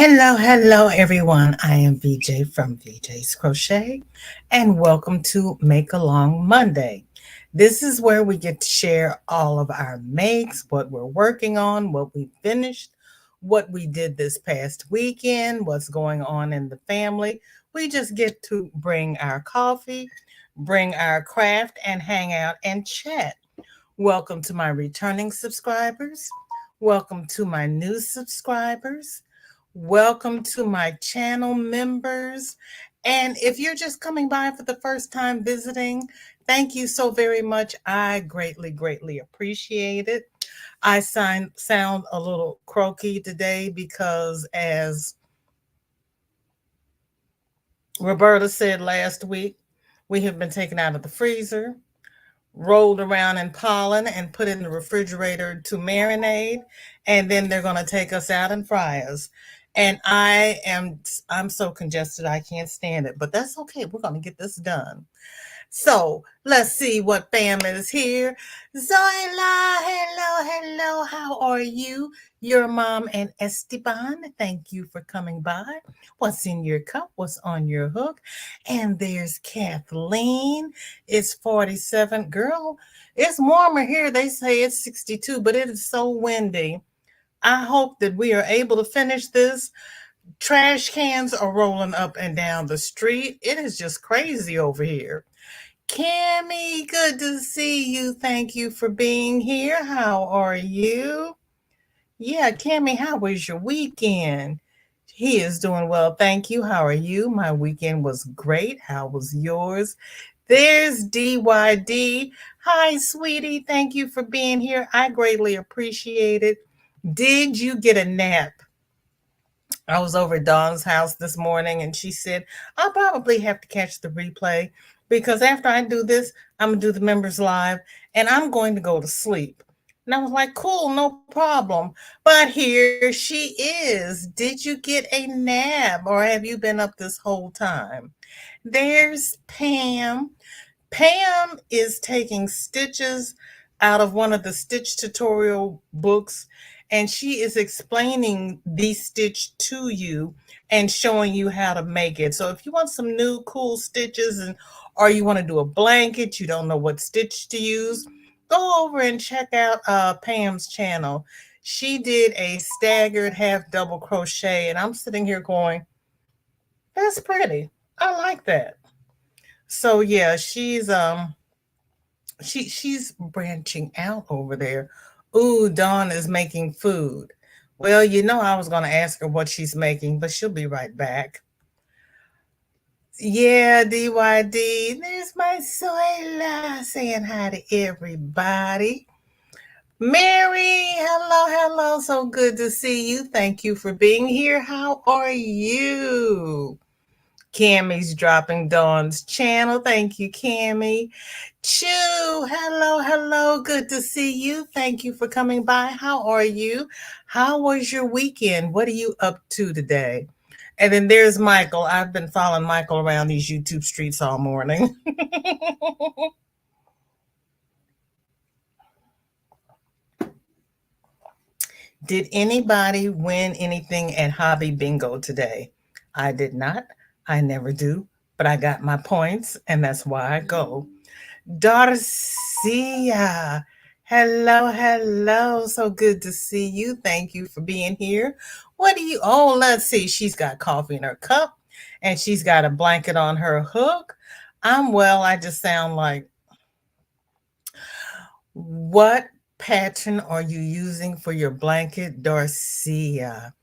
Hello, everyone. I am VJ from VJ's Crochet, and welcome to Make Along Monday. This is where we get to share all of our makes, what we're working on, what we finished, what we did this past weekend, what's going on in the family. We just get to bring our coffee, bring our craft, and hang out and chat. Welcome to my returning subscribers. Welcome to my new subscribers. Welcome to my channel members. And if you're just coming by for the first time visiting, thank you so very much. I greatly appreciate it. I sound a little croaky today because, as Roberta said last week, we have been taken out of the freezer, rolled around in pollen, and put in the refrigerator to marinate, and then they're going to take us out and fry us. And I'm so congested I can't stand it, but that's okay. We're going to get this done. So let's see what fam is here. Zoila, hello, how are you? Your mom and Esteban, thank you for coming by. What's in your cup? What's on your hook? And there's Kathleen. It's 47. Girl, it's warmer here. They say it's 62, but it is so windy. I hope that we are able to finish this. Trash cans are rolling up and down the street. It is just crazy over here. Cammy, good to see you. Thank you for being here. How are you? Yeah, Cammy, how was your weekend? He is doing well. Thank you. How are you? My weekend was great. How was yours? There's DYD. Hi, sweetie. Thank you for being here. I greatly appreciate it. Did you get a nap? I was over at Dawn's house this morning and she said, I'll probably have to catch the replay because after I do this, I'm going to do the members live and I'm going to go to sleep. And I was like, cool, no problem. But here she is. Did you get a nap or have you been up this whole time? There's Pam. Pam is taking stitches out of one of the stitch tutorial books, and she is explaining the stitch to you and showing you how to make it. So if you want some new cool stitches or you want to do a blanket, you don't know what stitch to use, go over and check out Pam's channel. She did a staggered half double crochet, and I'm sitting here going, that's pretty. I like that. So yeah, she's branching out over there. Ooh, Dawn is making food. Well, I was going to ask her what she's making, but she'll be right back. Yeah, DYD, there's my Zoila saying hi to everybody. Mary, hello. So good to see you. Thank you for being here. How are you? Cammy's dropping Dawn's channel. Thank you, Cammy. Chew, hello. Good to see you. Thank you for coming by. How are you? How was your weekend? What are you up to today? And then there's Michael. I've been following Michael around these YouTube streets all morning. Did anybody win anything at Hobby Bingo today? I did not. I never do, but I got my points, and that's why I go. Darcia, hello. So good to see you. Thank you for being here. Let's see. She's got coffee in her cup, and she's got a blanket on her hook. I'm well. I just sound like, what pattern are you using for your blanket, Darcia?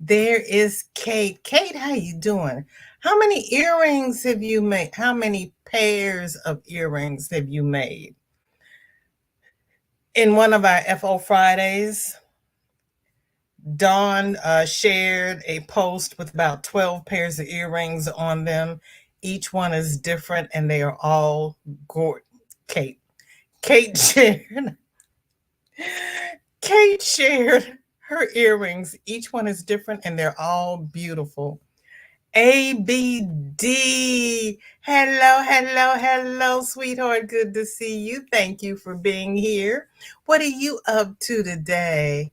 There is Kate. Kate, how you doing? How many earrings have you made? How many pairs of earrings have you made? In one of our FO Fridays, Dawn shared a post with about 12 pairs of earrings on them. Each one is different and they are all gorgeous. Kate shared her earrings. Each one is different and they're all beautiful. ABD. Hello, sweetheart. Good to see you. Thank you for being here. What are you up to today?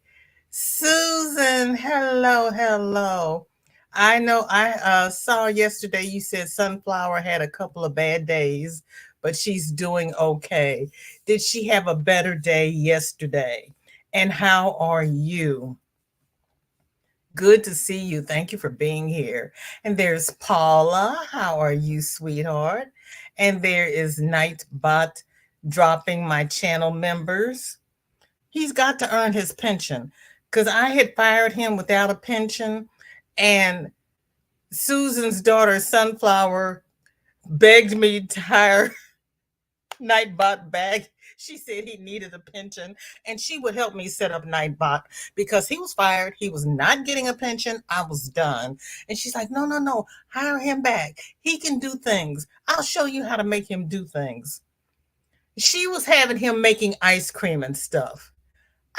Susan, hello. I know I saw yesterday you said Sunflower had a couple of bad days, but she's doing okay. Did she have a better day yesterday? And how are you? Good to see you. Thank you for being here. And there's Paula. How are you, sweetheart? And there is Nightbot dropping my channel members. He's got to earn his pension because I had fired him without a pension. And Susan's daughter, Sunflower, begged me to hire Nightbot back. She said he needed a pension and she would help me set up Nightbot because he was fired. He was not getting a pension. I was done. And she's like, no, hire him back. He can do things. I'll show you how to make him do things. She was having him making ice cream and stuff.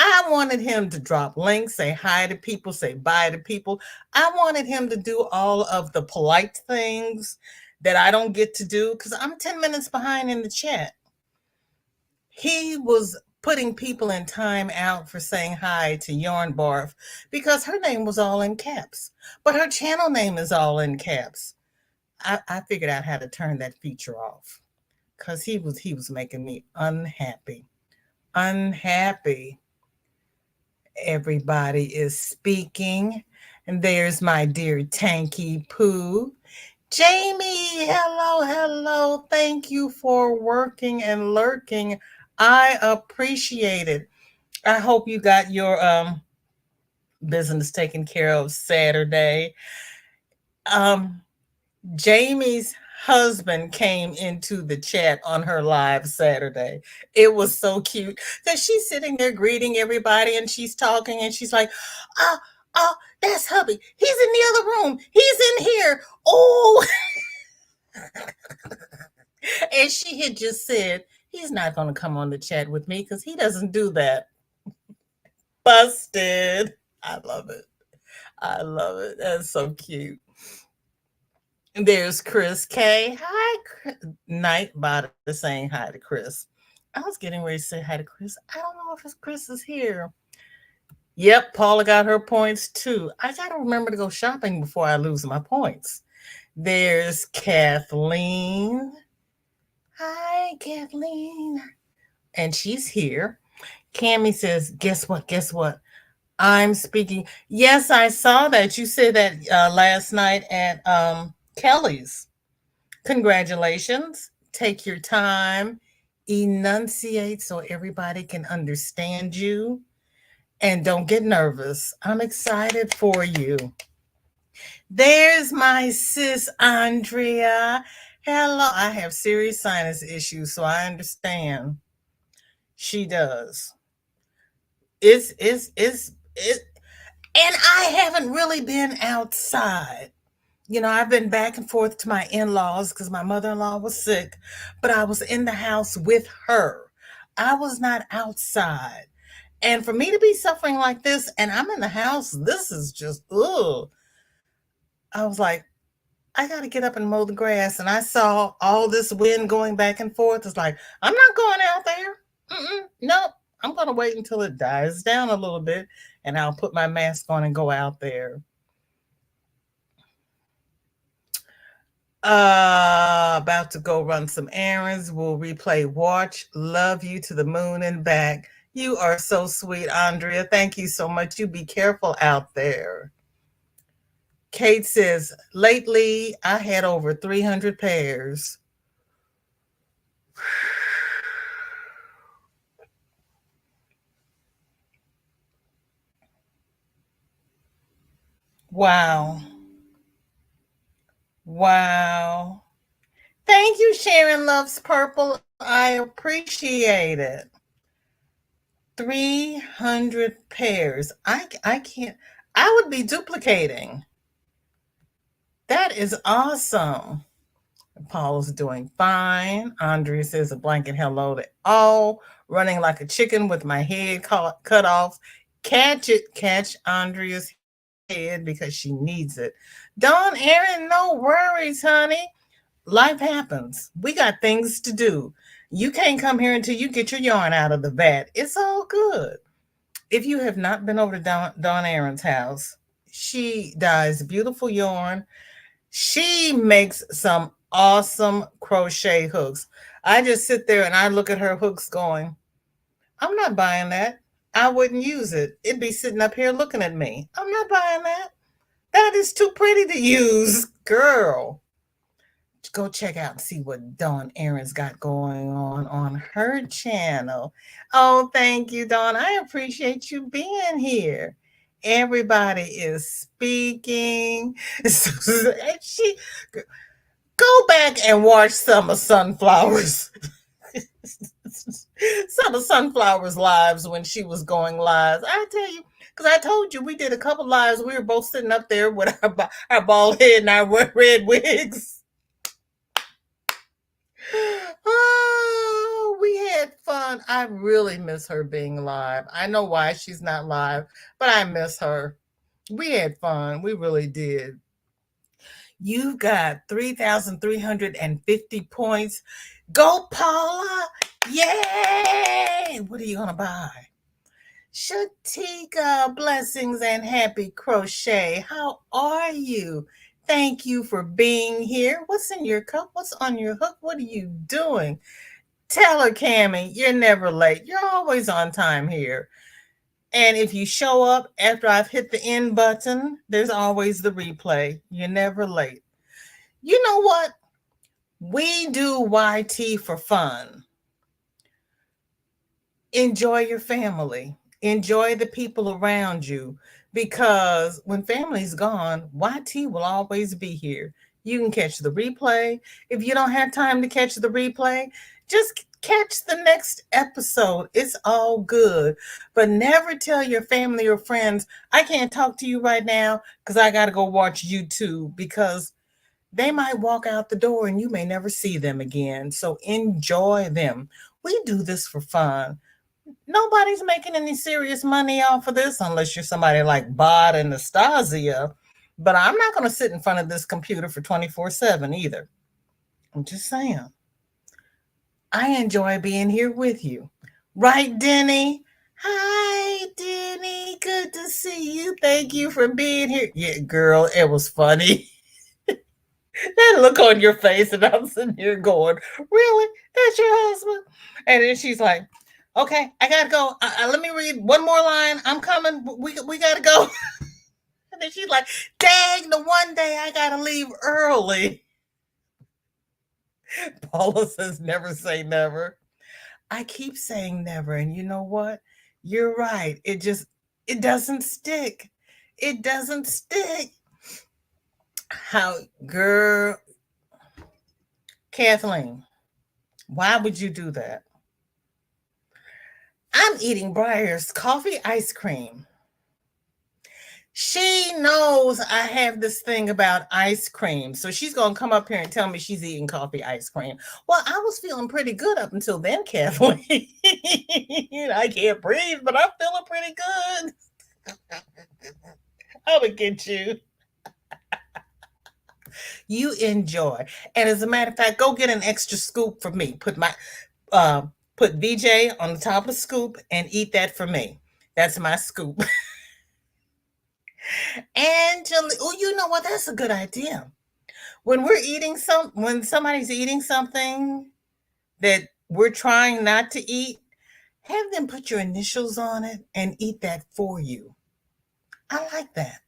I wanted him to drop links, say hi to people, say bye to people. I wanted him to do all of the polite things that I don't get to do because I'm 10 minutes behind in the chat. He was putting people in time out for saying hi to Yarn Barf because her name was all in caps, but her channel name is all in caps. I figured out how to turn that feature off because he was making me unhappy. Everybody is speaking. And there's my dear Tanky Poo. Jamie, hello. Thank you for working and lurking. I appreciate it. I hope you got your business taken care of Saturday. Jamie's husband came into the chat on her live Saturday. It was so cute because she's sitting there greeting everybody and she's talking and she's like, oh, that's hubby. He's in the other room. He's in here. Oh. And she had just said, he's not going to come on the chat with me because he doesn't do that. Busted. I love it. That's so cute. There's Chris K. Hi, Nightbot is saying hi to Chris. I was getting ready to say hi to Chris. I don't know if Chris is here. Yep, Paula got her points too. I got to remember to go shopping before I lose my points. There's Kathleen. Hi, Kathleen. And she's here. Cammie says, guess what? I'm speaking. Yes, I saw that. You said that last night at Kelly's. Congratulations. Take your time. Enunciate so everybody can understand you. And don't get nervous. I'm excited for you. There's my sis, Andrea. Hello. I have serious sinus issues, so I understand. She does. It's and I haven't really been outside. You know, I've been back and forth to my in-laws because my mother-in-law was sick, but I was in the house with her. I was not outside. And for me to be suffering like this and I'm in the house, this is just, ugh. I was like, I got to get up and mow the grass. And I saw all this wind going back and forth. It's like, I'm not going out there. Nope. I'm going to wait until it dies down a little bit and I'll put my mask on and go out there. About to go run some errands. We'll replay Watch. Love you to the moon and back. You are so sweet, Andrea. Thank you so much. You be careful out there. Kate says, lately I had over 300 pairs. Wow. Thank you, Sharon Loves Purple. I appreciate it. 300 pairs. I can't. I would be duplicating. That is awesome. Paul's doing fine. Andrea says a blanket hello to all. Running like a chicken with my head cut off. Catch Andrea's head because she needs it. Dawn Erin, no worries, honey. Life happens. We got things to do. You can't come here until you get your yarn out of the vat. It's all good. If you have not been over to Dawn Aaron's house, she dyes beautiful yarn. She makes some awesome crochet hooks. I just sit there and I look at her hooks going, I'm not buying that. I wouldn't use it. It'd be sitting up here looking at me. I'm not buying that. That is too pretty to use, girl. Go check out and see what Dawn Aaron's got going on her channel. Oh, thank you, Dawn. I appreciate you being here. Everybody is speaking. She go back and watch some of Sunflower's some of Sunflower's lives when she was going live. I tell you, because I told you we did a couple lives. We were both sitting up there with our bald head and our red wigs. Oh, we had fun. I really miss her being live. I know why she's not live, but I miss her. We had fun. We really did. You got 3,350 points. Go, Paula. Yay! What are you going to buy? Shatika, blessings and happy crochet. How are you? Thank you for being here. What's in your cup? What's on your hook? What are you doing? Tell her, Cammie, you're never late. You're always on time here. And if you show up after I've hit the end button, there's always the replay. You're never late. You know what? We do YT for fun. Enjoy your family. Enjoy the people around you. Because when family's gone, YT will always be here. You can catch the replay. If you don't have time to catch the replay, just catch the next episode. It's all good. But never tell your family or friends, I can't talk to you right now because I got to go watch YouTube, because they might walk out the door and you may never see them again. So enjoy them. We do this for fun. Nobody's making any serious money off of this unless you're somebody like Bod and Nastasia. But I'm not going to sit in front of this computer for 24/7 either. I'm just saying. I enjoy being here with you. Right, Denny? Hi, Denny. Good to see you. Thank you for being here. Yeah, girl, it was funny. That look on your face, and I'm sitting here going, really? That's your husband? And then she's like, okay, I gotta go. Let me read one more line. I'm coming. We gotta go. And then she's like, dang, the one day I gotta leave early. Paula says, never say never. I keep saying never, and you know what? You're right. It doesn't stick. It doesn't stick. How, girl, Kathleen, why would you do that? I'm eating Briar's coffee ice cream. She knows I have this thing about ice cream. So she's going to come up here and tell me she's eating coffee ice cream. Well, I was feeling pretty good up until then, Kathleen. I can't breathe, but I'm feeling pretty good. I'm going to get you. You enjoy. And as a matter of fact, go get an extra scoop for me. Put VJ on the top of the scoop and eat that for me. That's my scoop. Angela, oh, you know what? That's a good idea. When somebody's eating something that we're trying not to eat, have them put your initials on it and eat that for you. I like that.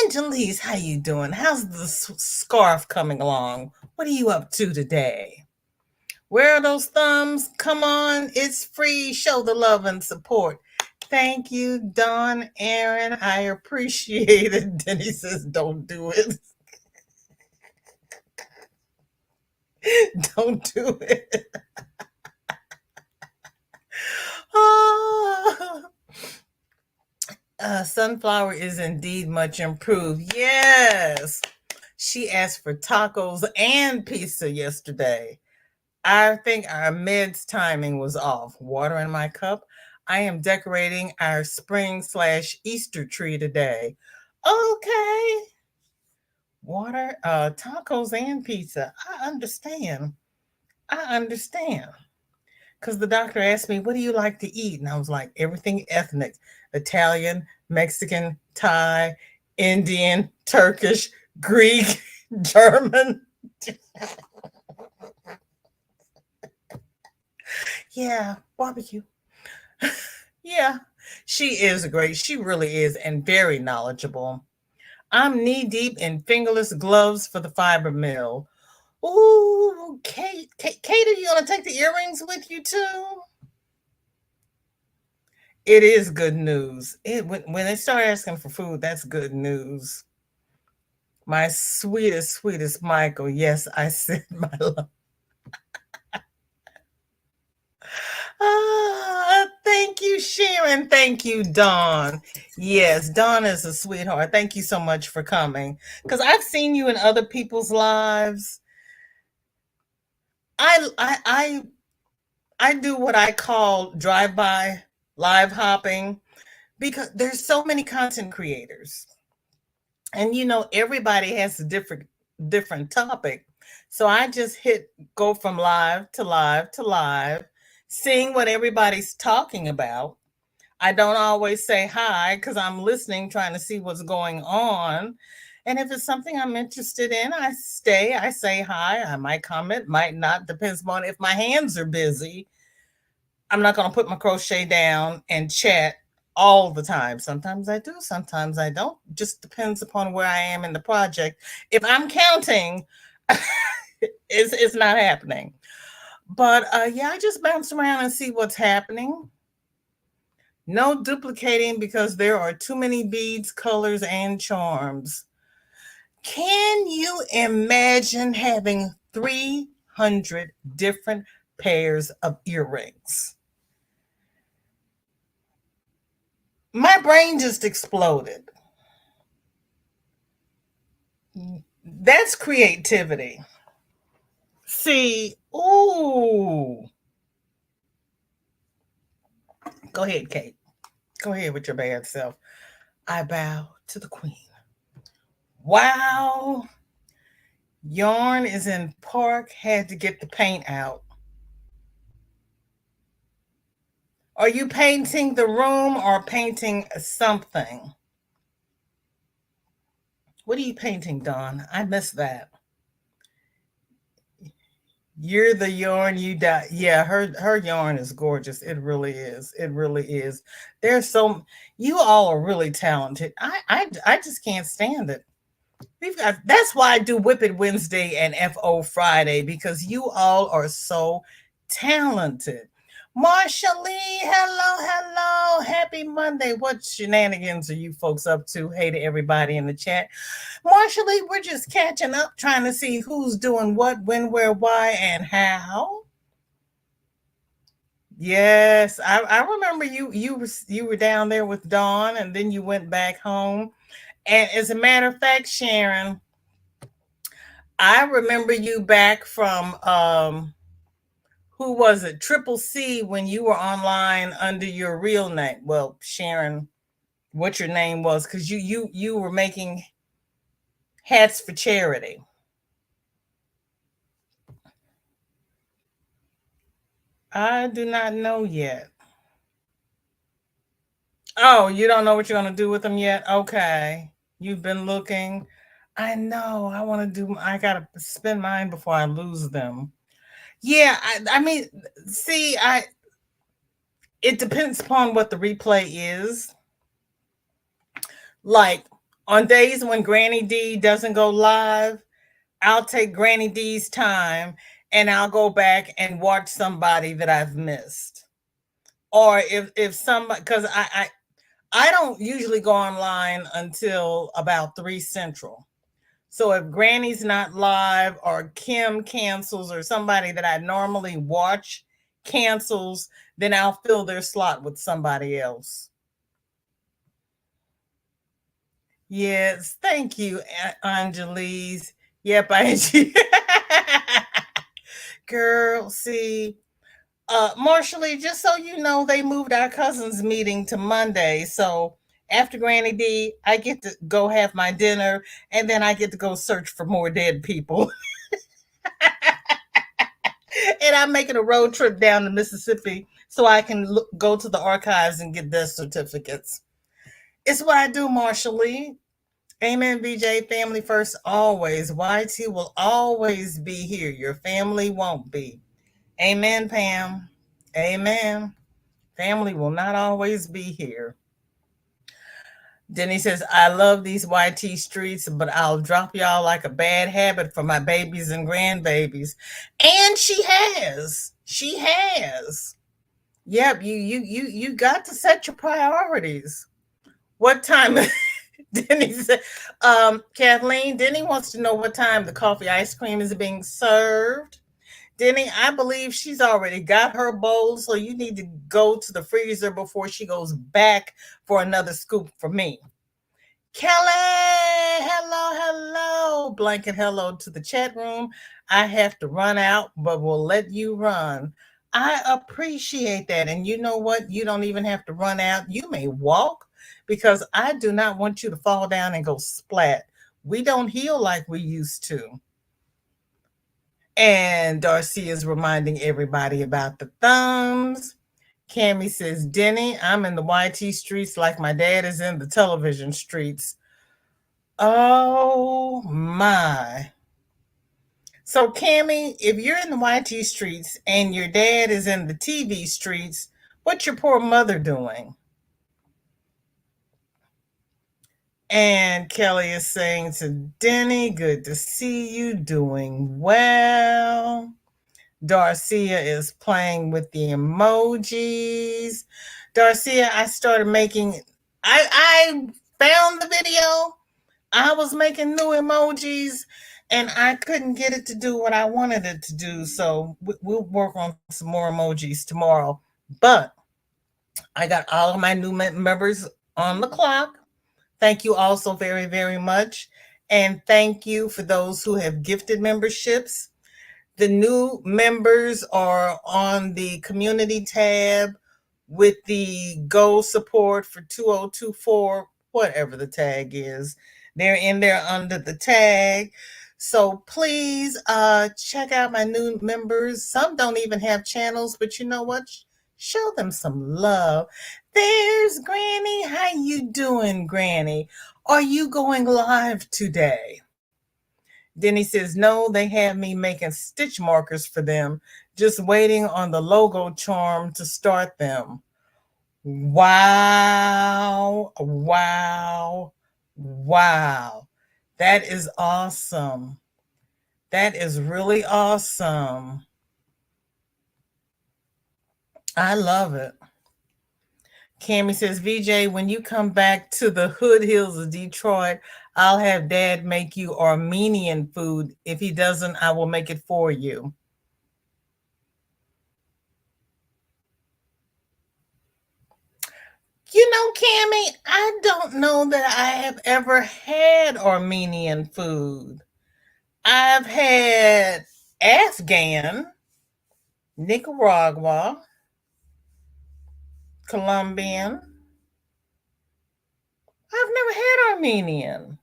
Angelise, how you doing? How's the scarf coming along? What are you up to today? Where are those thumbs? Come on, it's free. Show the love and support. Thank you, Dawn Aaron. I appreciate it. Denny says, don't do it. Don't do it. Sunflower is indeed much improved. Yes. She asked for tacos and pizza yesterday. I think our meds timing was off. Water in my cup. I am decorating our spring/Easter tree today. Okay. Water, tacos and pizza. I understand. because the doctor asked me, what do you like to eat? And I was like, everything ethnic, Italian, Mexican, Thai, Indian, Turkish, Greek, German. Yeah, barbecue. Yeah, she is great. She really is, and very knowledgeable. I'm knee deep in fingerless gloves for the fiber mill. Ooh, Kate, are you gonna take the earrings with you too? It is good news. When they start asking for food, that's good news. My sweetest Michael. Yes, I said my love. Thank you, Sharon. Thank you, Dawn. Yes, Dawn is a sweetheart. Thank you so much for coming. Because I've seen you in other people's lives. I do what I call drive-by live hopping because there's so many content creators. And everybody has a different topic. So I just go from live to live to live, seeing what everybody's talking about. I don't always say hi because I'm listening, trying to see what's going on. And if it's something I'm interested in, I stay, I say hi. I might comment, might not, depends on if my hands are busy. I'm not going to put my crochet down and chat all the time. Sometimes I do, sometimes I don't. Just depends upon where I am in the project. If I'm counting, it's not happening. But yeah, I just bounce around and see what's happening. No duplicating because there are too many beads, colors, and charms. Can you imagine having 300 different pairs of earrings? My brain just exploded. That's creativity. See, ooh. Go ahead, Kate. Go ahead with your bad self. I bow to the queen. Wow. Yarn is in park, had to get the paint out. Are you painting the room or painting something? What are you painting, Dawn? I missed that. You're the yarn you die. Yeah, her yarn is gorgeous. It really is. It really is. There's you all are really talented. I just can't stand it. That's why I do Whip It Wednesday and FO Friday, because you all are so talented. Marsha Lee, hello. Happy Monday. What shenanigans are you folks up to? Hey to everybody in the chat. Marsha Lee, we're just catching up, trying to see who's doing what, when, where, why, and how. Yes, I remember you were down there with Dawn, and then you went back home. And as a matter of fact, Sharon, I remember you back from who was it? Triple C, when you were online under your real name. Well, Sharon, what your name was, because you were making hats for charity. I do not know yet. Oh, you don't know what you're going to do with them yet? Okay. You've been looking. I know. I got to spend mine before I lose them. Yeah, I mean, see, it depends upon what the replay is. Like on days when Granny D doesn't go live, I'll take Granny D's time and I'll go back and watch somebody that I've missed. Or if somebody, because I don't usually go online until about 3 Central. So if Granny's not live or Kim cancels or somebody that I normally watch cancels, then I'll fill their slot with somebody else. Yes, thank you, Angelise. Yep, girl, see, Marshall, just so you know, they moved our cousins meeting to Monday. So after Granny D, I get to go have my dinner, and then I get to go search for more dead people. And I'm making a road trip down to Mississippi so I can go to the archives and get their certificates. It's what I do, Marshall Lee. Amen, VJ. Family first always. YT will always be here. Your family won't be. Amen, Pam. Amen. Family will not always be here. Denny says, I love these YT streets, but I'll drop y'all like a bad habit for my babies and grandbabies. And she has. She has. Yep, you got to set your priorities. What time? Denny said, Kathleen, Denny wants to know what time the coffee ice cream is being served. Denny, I believe she's already got her bowl, so you need to go to the freezer before she goes back for another scoop for me. Kelly, hello. Blanket hello to the chat room. I have to run out, but we'll let you run. I appreciate that. And you know what? You don't even have to run out. You may walk because I do not want you to fall down and go splat. We don't heal like we used to. And Darcia is reminding everybody about the thumbs. Cami says, Denny, I'm in the YT streets like my dad is in the television streets. Oh my. So Cami, if you're in the YT streets and your dad is in the TV streets, what's your poor mother doing? And Kelly is saying to Denny, good to see you, doing well. Darcia is playing with the emojis. Darcia, I started making, I found the video. I was making new emojis and I couldn't get it to do what I wanted it to do. So we'll work on some more emojis tomorrow. But I got all of my new members on the clock. Thank you all so very, very much. And thank you for those who have gifted memberships. The new members are on the community tab with the goal support for 2024, whatever the tag is. They're in there under the tag. So please check out my new members. Some don't even have channels, but you know what? Show them some love. There's Granny. How you doing, Granny? Are you going live today? Denny says, no, they have me making stitch markers for them, just waiting on the logo charm to start them. Wow. That is awesome. That is really awesome. I love it. Cami says, VJ, when you come back to the Hood Hills of Detroit, I'll have Dad make you Armenian food. If he doesn't, I will make it for you. You know, Cami, I don't know that I have ever had Armenian food. I've had Afghan, Nicaragua, Colombian. I've never had Armenian.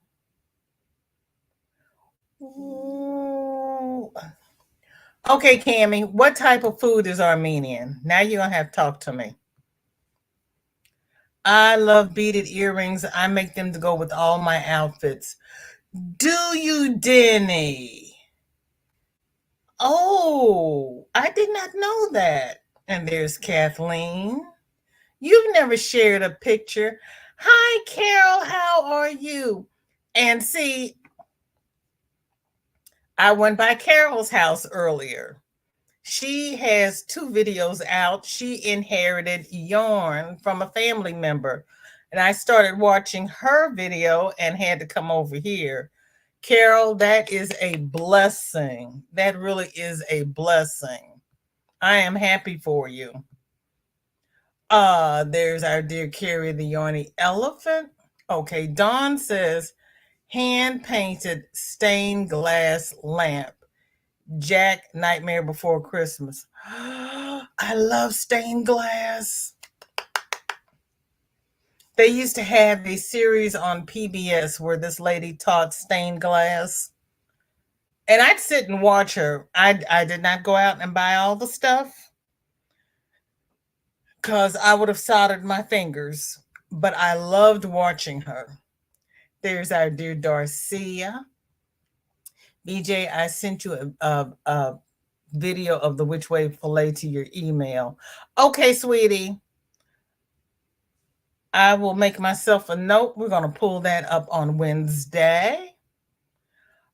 Ooh. Okay, Cami, what type of food is Armenian? Now you're going to have to talk to me. I love beaded earrings. I make them to go with all my outfits. Do you, Denny? Oh, I did not know that. And there's Kathleen. You've never shared a picture. Hi, Carol. How are you? And see, I went by Carol's house earlier. She has 2 videos out. She inherited yarn from a family member. And I started watching her video and had to come over here. Carol, that is a blessing. That really is a blessing. I am happy for you. There's our dear Keri, the Yarny elephant. Okay, Dawn says, hand-painted stained glass lamp. Jack, Nightmare Before Christmas. I love stained glass. They used to have a series on PBS where this lady taught stained glass. And I'd sit and watch her. I did not go out and buy all the stuff because I would have soldered my fingers, but I loved watching her. There's our dear Darcia. BJ, I sent you a video of the which way fillet to your email. Okay, sweetie. I will make myself a note. We're going to pull that up on Wednesday.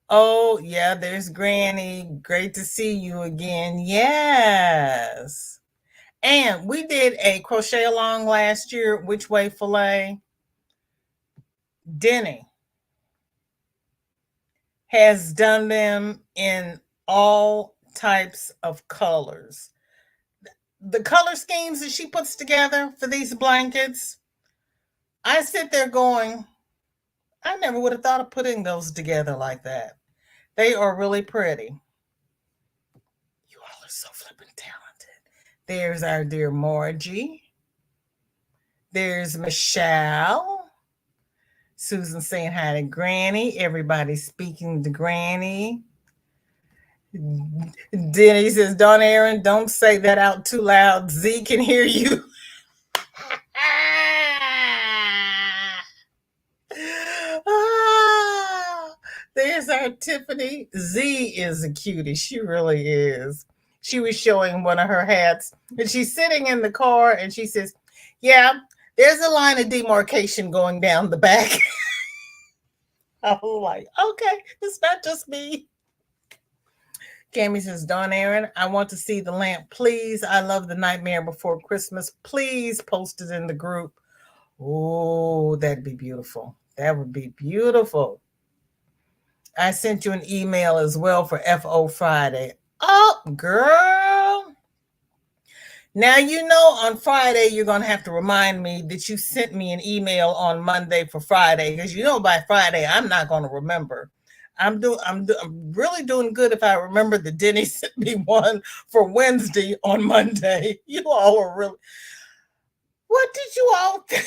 Oh, yeah, there's Granny. Great to see you again. Yes. And we did a crochet along last year, which way fillet. Denny has done them in all types of colors. The color schemes that she puts together for these blankets, I sit there going, I never would have thought of putting those together like that. They are really pretty. You all are so flippin' talented. There's our dear Margie. There's Michelle. Susan saying hi to Granny. Everybody speaking to Granny. Denny says, Don Aaron, don't say that out too loud. Z can hear you. There's our Tiffany. Z is a cutie. She really is. She was showing one of her hats, and she's sitting in the car, and she says, yeah, there's a line of demarcation going down the back. I was like, okay, it's not just me. Cami says, Dawn Aaron, I want to see the lamp, please. I love The Nightmare Before Christmas. Please post it in the group. Oh, that'd be beautiful. That would be beautiful. I sent you an email as well for FO Friday. Oh, girl. Now, you know, on Friday, you're going to have to remind me that you sent me an email on Monday for Friday, because you know by Friday, I'm not going to remember. I'm really doing good if I remember that Denny sent me one for Wednesday on Monday. You all are really... What did you all think?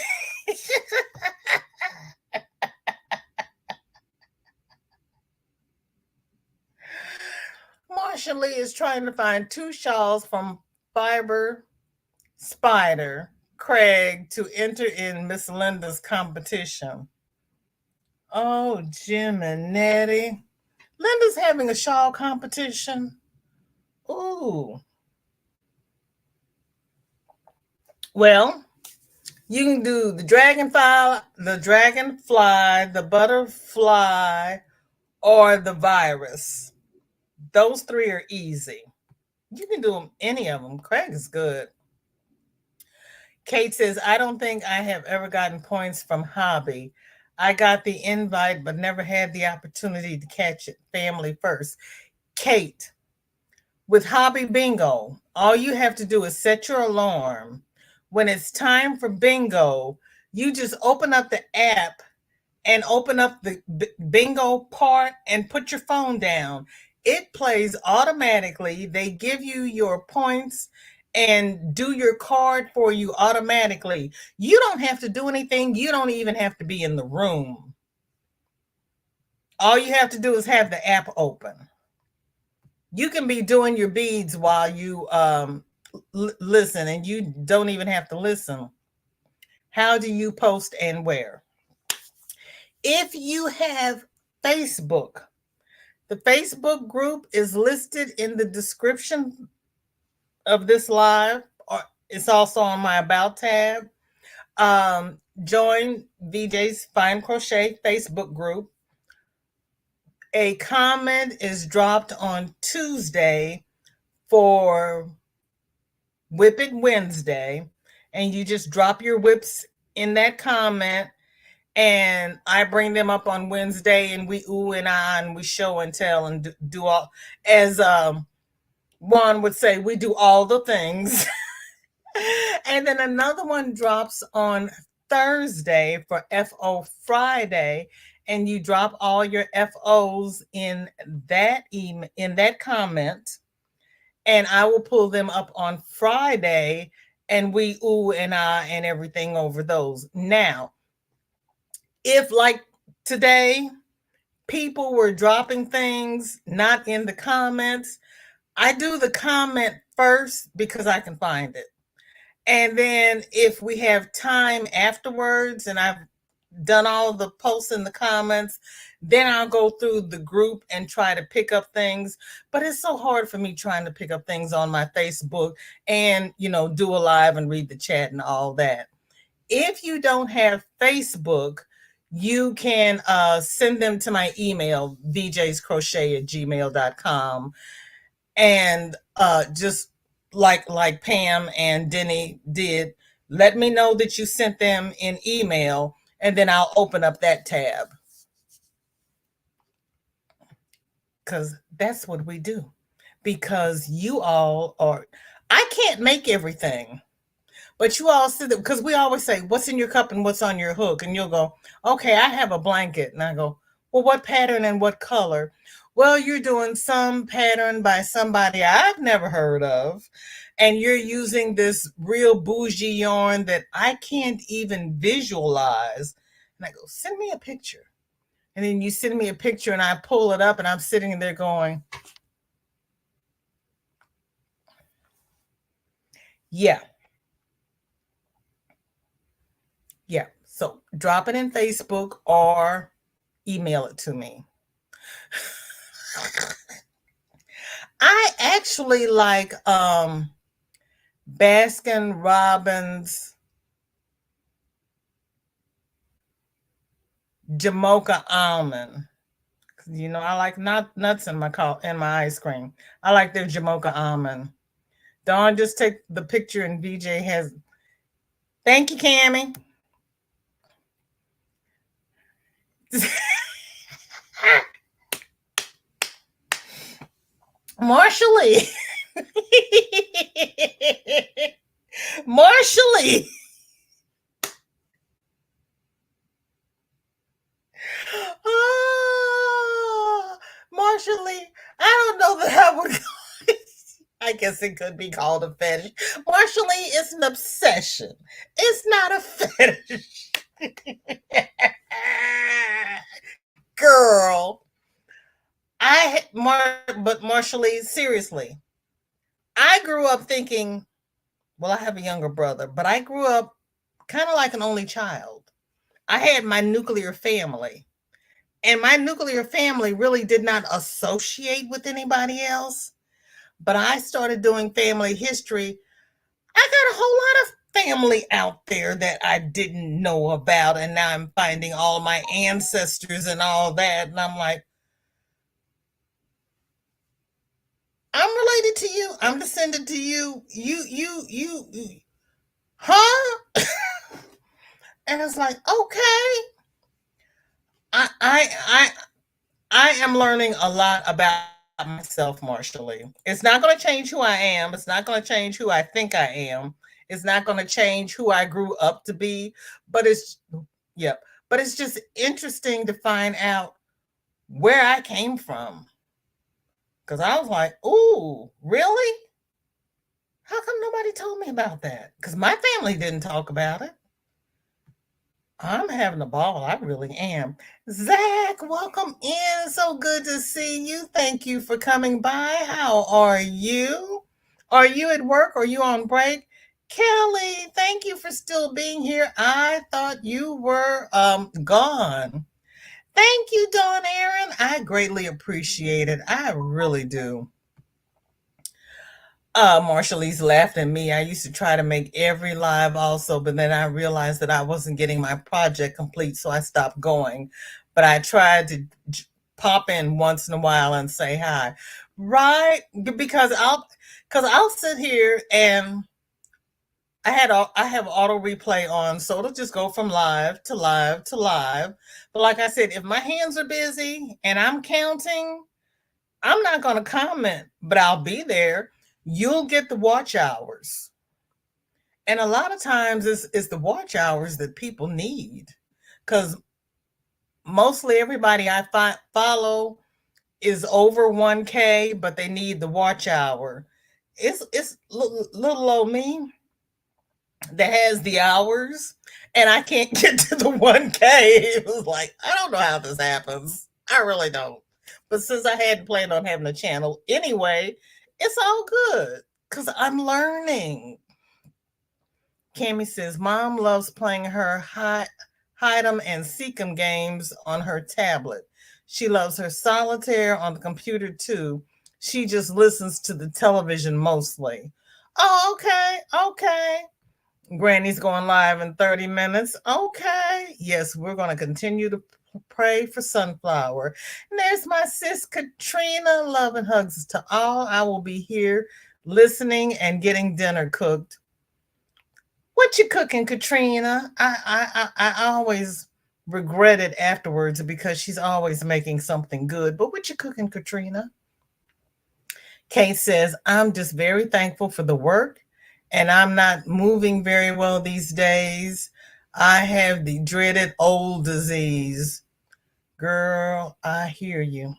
Marsha Lee is trying to find 2 shawls from Fiber Spider Craig to enter in Miss Linda's competition. Oh, Jim and Nettie. Linda's having a shawl competition. Ooh. Well, you can do the dragonfly, the butterfly, or the virus. Those 3 are easy. You can do them, any of them. Craig is good. Kate says, I don't think I have ever gotten points from Hobby. I got the invite, but never had the opportunity to catch it. Family first. Kate, with Hobby Bingo, all you have to do is set your alarm. When it's time for bingo, you just open up the app and open up the bingo part and put your phone down. It plays automatically. They give you your points and do your card for you automatically. You don't have to do anything. You don't even have to be in the room. All you have to do is have the app open. You can be doing your beads while you listen, and you don't even have to listen. How do you post and where? If you have Facebook, the Facebook group is listed in the description of this live, or it's also on my About tab. Join VJ's Fine Crochet Facebook group. A comment is dropped on Tuesday for Whip It Wednesday, and you just drop your whips in that comment, and I bring them up on Wednesday, and we ooh and ah, and we show and tell and do all, as Juan would say, we do all the things. And then another one drops on Thursday for FO Friday, and you drop all your FOs in that email, in that comment, and I will pull them up on Friday, and we ooh and ah and everything over those. Now, if like today, people were dropping things not in the comments, I do the comment first because I can find it. And then if we have time afterwards and I've done all the posts in the comments, then I'll go through the group and try to pick up things. But it's so hard for me trying to pick up things on my Facebook and, do a live and read the chat and all that. If you don't have Facebook, you can send them to my email, vjscrochet@gmail.com. And just like Pam and Denny did, let me know that you sent them in email, and then I'll open up that tab. Because that's what we do. Because you all are, I can't make everything. But you all sit there, because we always say, what's in your cup and what's on your hook? And you'll go, okay, I have a blanket. And I go, well, what pattern and what color? Well, you're doing some pattern by somebody I've never heard of. And you're using this real bougie yarn that I can't even visualize. And I go, send me a picture. And then you send me a picture and I pull it up and I'm sitting there going, yeah. Yeah. So drop it in Facebook or email it to me. I actually like Baskin Robbins Jamocha almond. I like nuts in my ice cream. I like their Jamocha almond. Dawn, just take the picture and VJ has. Thank you, Cammie. MicheleJ. MicheleJ. Oh, MicheleJ. I don't know that I would. I guess it could be called a fetish. MicheleJ is an obsession. It's not a fetish. Girl. But MicheleJ, seriously, I grew up thinking, well, I have a younger brother, but I grew up kind of like an only child. I had my nuclear family, and my nuclear family really did not associate with anybody else. But I started doing family history. I got a whole lot of family out there that I didn't know about, and now I'm finding all my ancestors and all that, and I'm like, I'm related to you. I'm descended to you. You, huh? And it's like, okay. I am learning a lot about myself, MicheleJ. It's not going to change who I am. It's not going to change who I think I am. It's not going to change who I grew up to be. But it's just interesting to find out where I came from. Because I was like, ooh, really? How come nobody told me about that? Because my family didn't talk about it. I'm having a ball. I really am. Zach, welcome in. So good to see you. Thank you for coming by. How are you? Are you at work? Are you on break? Kelly, thank you for still being here. I thought you were gone. Thank you, Dawn Aaron. I greatly appreciate it. I really do. MicheleJ's laughed at me. I used to try to make every live also, but then I realized that I wasn't getting my project complete, so I stopped going. But I tried to pop in once in a while and say hi. Right? Because I'll sit here and I have auto replay on, so it'll just go from live to live to live. But like I said, if my hands are busy and I'm counting, I'm not going to comment, but I'll be there. You'll get the watch hours. And a lot of times it's the watch hours that people need, because mostly everybody I follow is over 1K, but they need the watch hour. It's little old me that has the hours, and I can't get to the 1K. It was like, I don't know how this happens. I really don't. But since I hadn't planned on having a channel anyway, it's all good because I'm learning. Cami says, Mom loves playing her hide 'em and seek 'em games on her tablet. She loves her solitaire on the computer too. She just listens to the television mostly. Oh, okay. Okay. Granny's going live in 30 minutes. Okay. Yes, we're going to continue to pray for Sunflower. And there's my sis Katrina. Love and hugs to all. I will be here listening and getting dinner cooked. What you cooking, Katrina? I always regret it afterwards because she's always making something good. But what you cooking, Katrina? Kate says, I'm just very thankful for the work, and I'm not moving very well these days. I have the dreaded old disease. Girl, I hear you.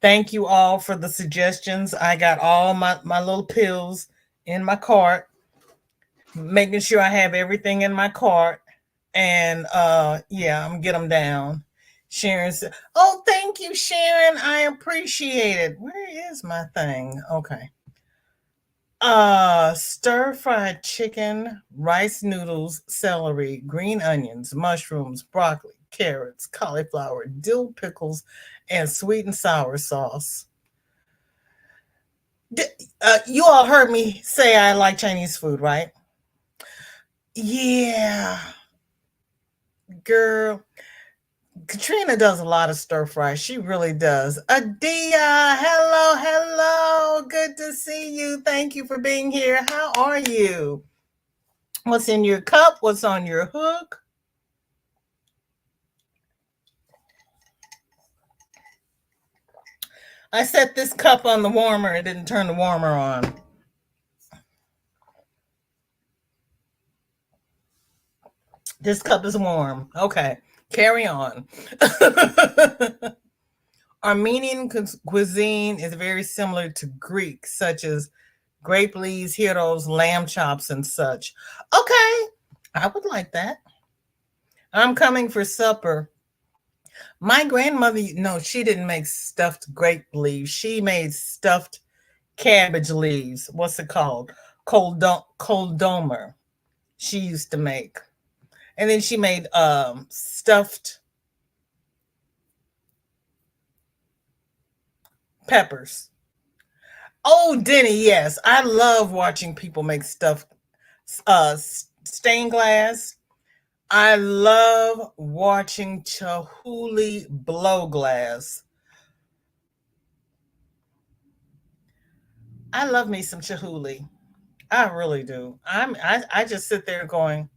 Thank you all for the suggestions. I got all my little pills in my cart, making sure I have everything in my cart. And yeah, I'm gonna get them down. Sharon said, oh, thank you, Sharon. I appreciate it. Where is my thing? Okay. Stir-fried chicken, rice noodles, celery, green onions, mushrooms, broccoli, carrots, cauliflower, dill pickles, and sweet and sour sauce. You all heard me say I like Chinese food, right? Yeah. Girl, Katrina does a lot of stir fry. She really does. Adia, hello. Good to see you. Thank you for being here. How are you? What's in your cup? What's on your hook? I set this cup on the warmer. It didn't turn the warmer on. This cup is warm. Okay, carry on. Armenian cuisine is very similar to Greek, such as grape leaves, heroes, lamb chops, and such. Okay, I would like that. I'm coming for supper. My grandmother, no, she didn't make stuffed grape leaves. She made stuffed cabbage leaves. What's it called? Coldomer. She used to make. And then she made stuffed peppers. Oh, Denny, yes. I love watching people make stuffed stained glass. I love watching Chihuly blow glass. I love me some Chihuly. I really do. I just sit there going,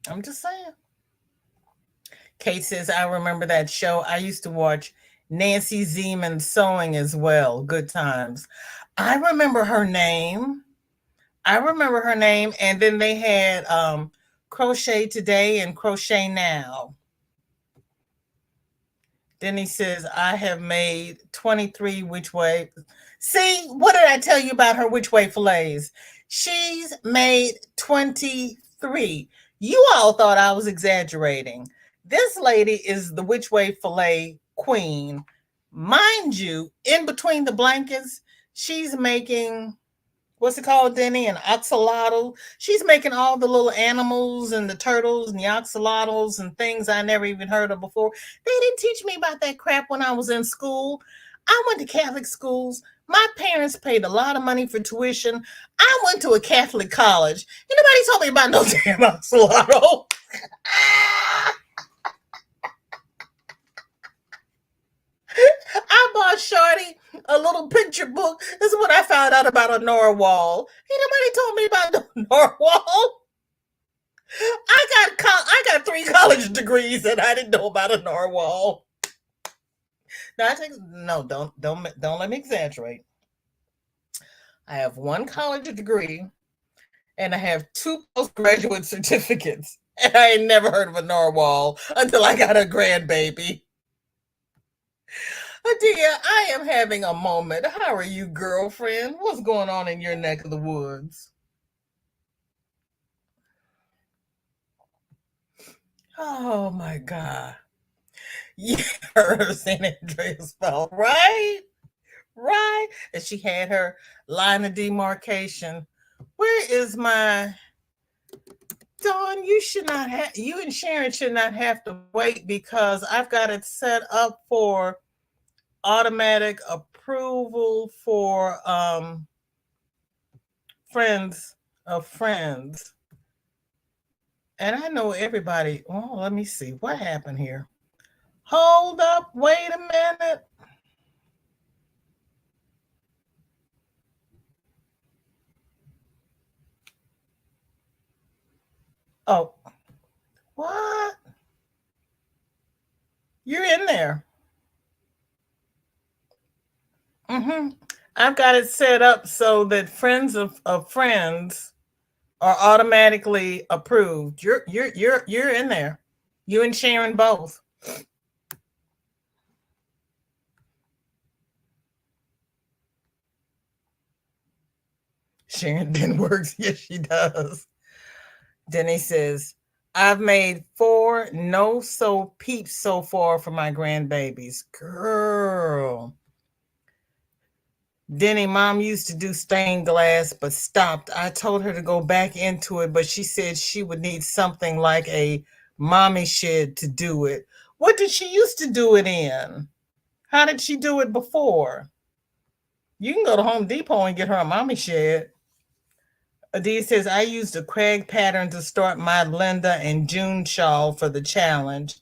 I'm just saying. Kate says, I remember that show. I used to watch Nancy Zeman sewing as well. Good times. I remember her name. And then they had Crochet Today and Crochet Now. Then he says, I have made 23 which way. See, what did I tell you about her which way fillets? She's made 23. You all thought I was exaggerating. This lady is the which way fillet queen. Mind you, in between the blankets, she's making, what's it called, Denny? An axolotl. She's making all the little animals and the turtles and the axolotls and things I never even heard of before. They didn't teach me about that crap when I was in school. I went to Catholic schools. My parents paid a lot of money for tuition. I went to a Catholic college. And nobody told me about no damn axolotl. I bought Shorty a little picture book. This is what I found out about a narwhal. Ain't nobody told me about the narwhal. I got 3 college degrees and I didn't know about a narwhal. Don't let me exaggerate. I have 1 college degree and I have 2 postgraduate certificates. And I ain't never heard of a narwhal until I got a grandbaby. Adia, I am having a moment. How are you, girlfriend? What's going on in your neck of the woods? Oh my God. Yeah, her San Andreas fell, right? Right. And she had her line of demarcation. Where is my Dawn? You should not have, you and Sharon should not have to wait because I've got it set up for automatic approval for friends of friends. And I know everybody. Oh, let me see. What happened here? Hold up. Wait a minute. Oh, what? You're in there. I've got it set up so that friends of friends are automatically approved. You're in there. You and Sharon both. Sharon didn't work. Yes, she does. Denny says, I've made 4 no so peeps so far for my grandbabies. Girl. Denny, mom used to do stained glass, but stopped. I told her to go back into it, but she said she would need something like a mommy shed to do it. What did she used to do it in? How did she do it before? You can go to Home Depot and get her a mommy shed. Adia says, I used a Craig pattern to start my Linda and June shawl for the challenge.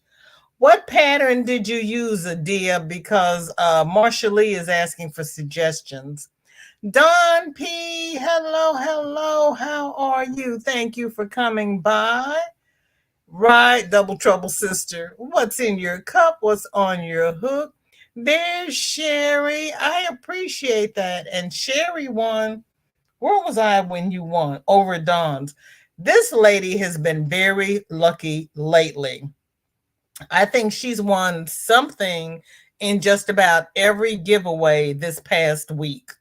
What pattern did you use, Adia? Because Marsha Lee is asking for suggestions. Don P, hello, hello. How are you? Thank you for coming by. Right, Double Trouble Sister. What's in your cup? What's on your hook? There's Sherry. I appreciate that. And Sherry won. Where was I when you won? Over at Dawn's. This lady has been very lucky lately. I think she's won something in just about every giveaway this past week.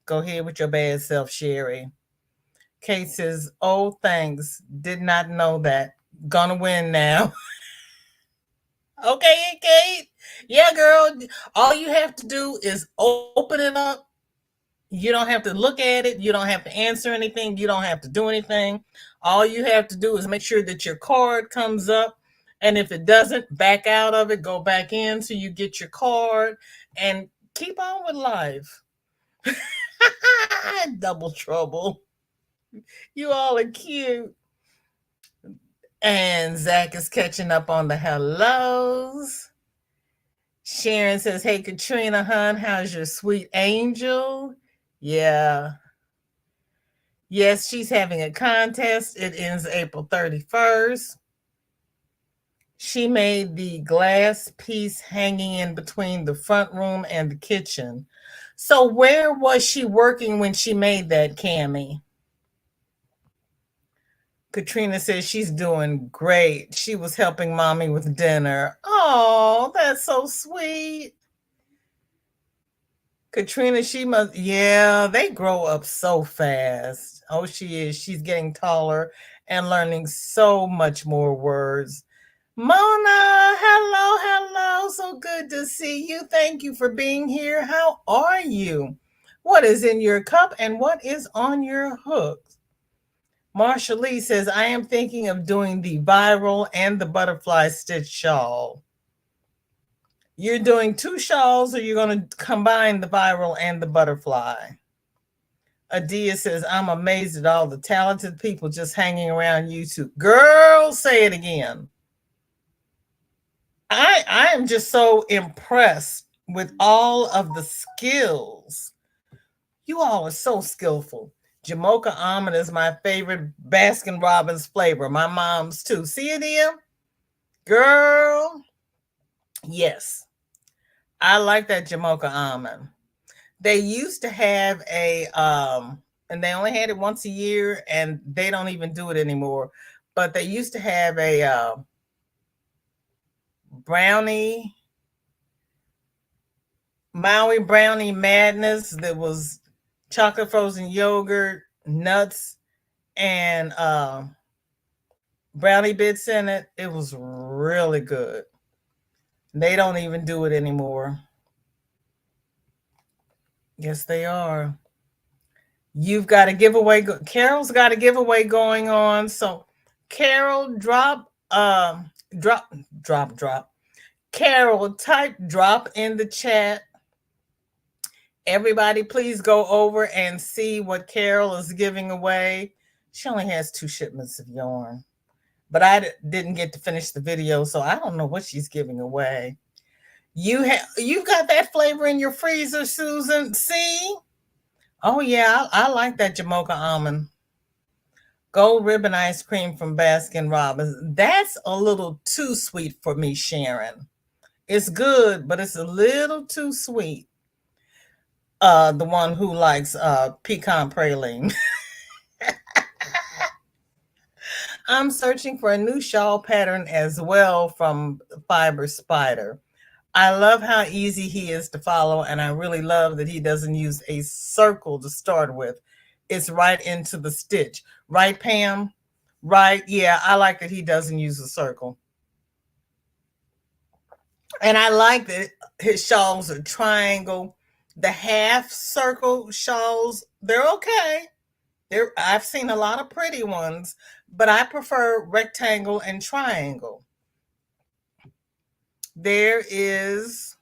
Go ahead with your bad self, Sherry. Kate says, oh, thanks. Did not know that. Gonna win now. Okay, Kate. Yeah, girl. All you have to do is open it up. You don't have to look at it. You don't have to answer anything. You don't have to do anything. All you have to do is make sure that your card comes up. And if it doesn't, back out of it, go back in so you get your card and keep on with life. Double trouble. You all are cute. And Zach is catching up on the hellos. Sharon says, hey, Katrina, hon, how's your sweet angel? Yeah. Yes, she's having a contest. It ends April 31st. She made the glass piece hanging in between the front room and the kitchen. So where was she working when she made that, Cammie? Katrina says she's doing great. She was helping mommy with dinner. Oh, that's so sweet. Katrina, she must, yeah, they grow up so fast. Oh, she is. She's getting taller and learning so much more words. Mona, hello, hello. So good to see you. Thank you for being here. How are you? What is in your cup and what is on your hook? Marsha Lee says, I am thinking of doing the viral and the butterfly stitch shawl. You're doing 2 shawls or you're going to combine the viral and the butterfly? Adia says, I'm amazed at all the talented people just hanging around YouTube. Girl, say it again. I am just so impressed with all of the skills. You all are so skillful. Jamocha almond is my favorite Baskin Robbins flavor. My mom's too. See it, Ian? Girl, yes. I like that Jamocha almond. They used to have a, and they only had it once a year, and they don't even do it anymore. But they used to have a brownie, Maui brownie madness that was chocolate frozen yogurt, nuts, and brownie bits in it. It was really good. They don't even do it anymore. Yes, they are. You've got a giveaway. Carol's got a giveaway going on. So, Carol, drop, drop. Carol, type drop in the chat. Everybody, please go over and see what Carol is giving away. She only has 2 shipments of yarn, but I didn't get to finish the video, so I don't know what she's giving away. You've got that flavor in your freezer, Susan. See? Oh yeah, I like that Jamocha almond. Gold ribbon ice cream from Baskin Robbins. That's a little too sweet for me, Sharon. It's good, but it's a little too sweet. The one who likes pecan praline. I'm searching for a new shawl pattern as well from Fiber Spider. I love how easy he is to follow, and I really love that he doesn't use a circle to start with. It's right into the stitch. Right, Pam? Right? Yeah, I like that he doesn't use a circle. And I like that his shawls are triangle. The half circle shawls, they're okay. I've seen a lot of pretty ones, but I prefer rectangle and triangle. There is,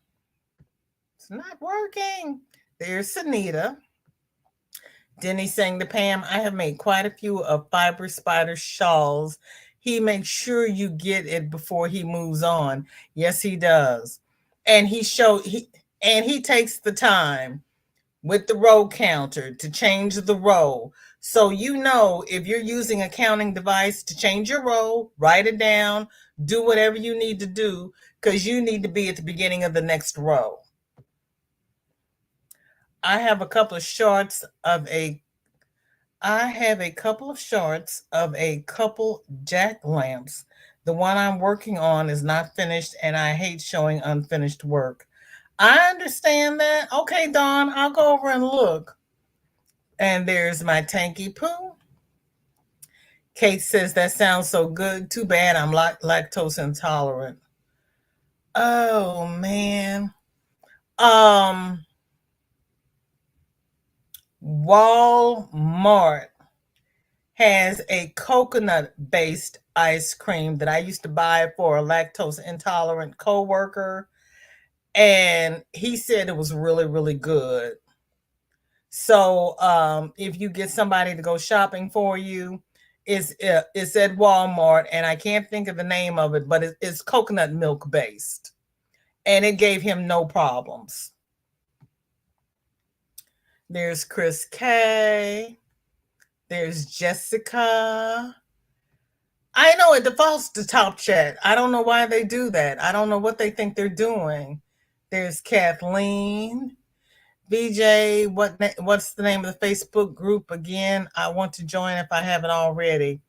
it's not working. There's Sanita. Denny saying to Pam, I have made quite a few of Fiber Spider shawls. He makes sure you get it before he moves on. Yes, he does. And he takes the time with the row counter to change the row. So you know, if you're using a counting device to change your row, write it down, do whatever you need to do, because you need to be at the beginning of the next row. I have a couple of shorts of a couple jack lamps. The one I'm working on is not finished, and I hate showing unfinished work. I understand that. Okay, Dawn, I'll go over and look. And there's my Tanky Poo. Kate says, that sounds so good. Too bad I'm lactose intolerant. Oh, man. Walmart has a coconut-based ice cream that I used to buy for a lactose intolerant coworker, and he said it was really, really good. So if you get somebody to go shopping for you, it's at Walmart, and I can't think of the name of it, but it's coconut milk based, and it gave him no problems. There's Chris K. There's Jessica. I know it defaults to top chat. I don't know why they do that. I don't know what they think they're doing. There's Kathleen. VJ, what's the name of the Facebook group again? I want to join if I haven't already.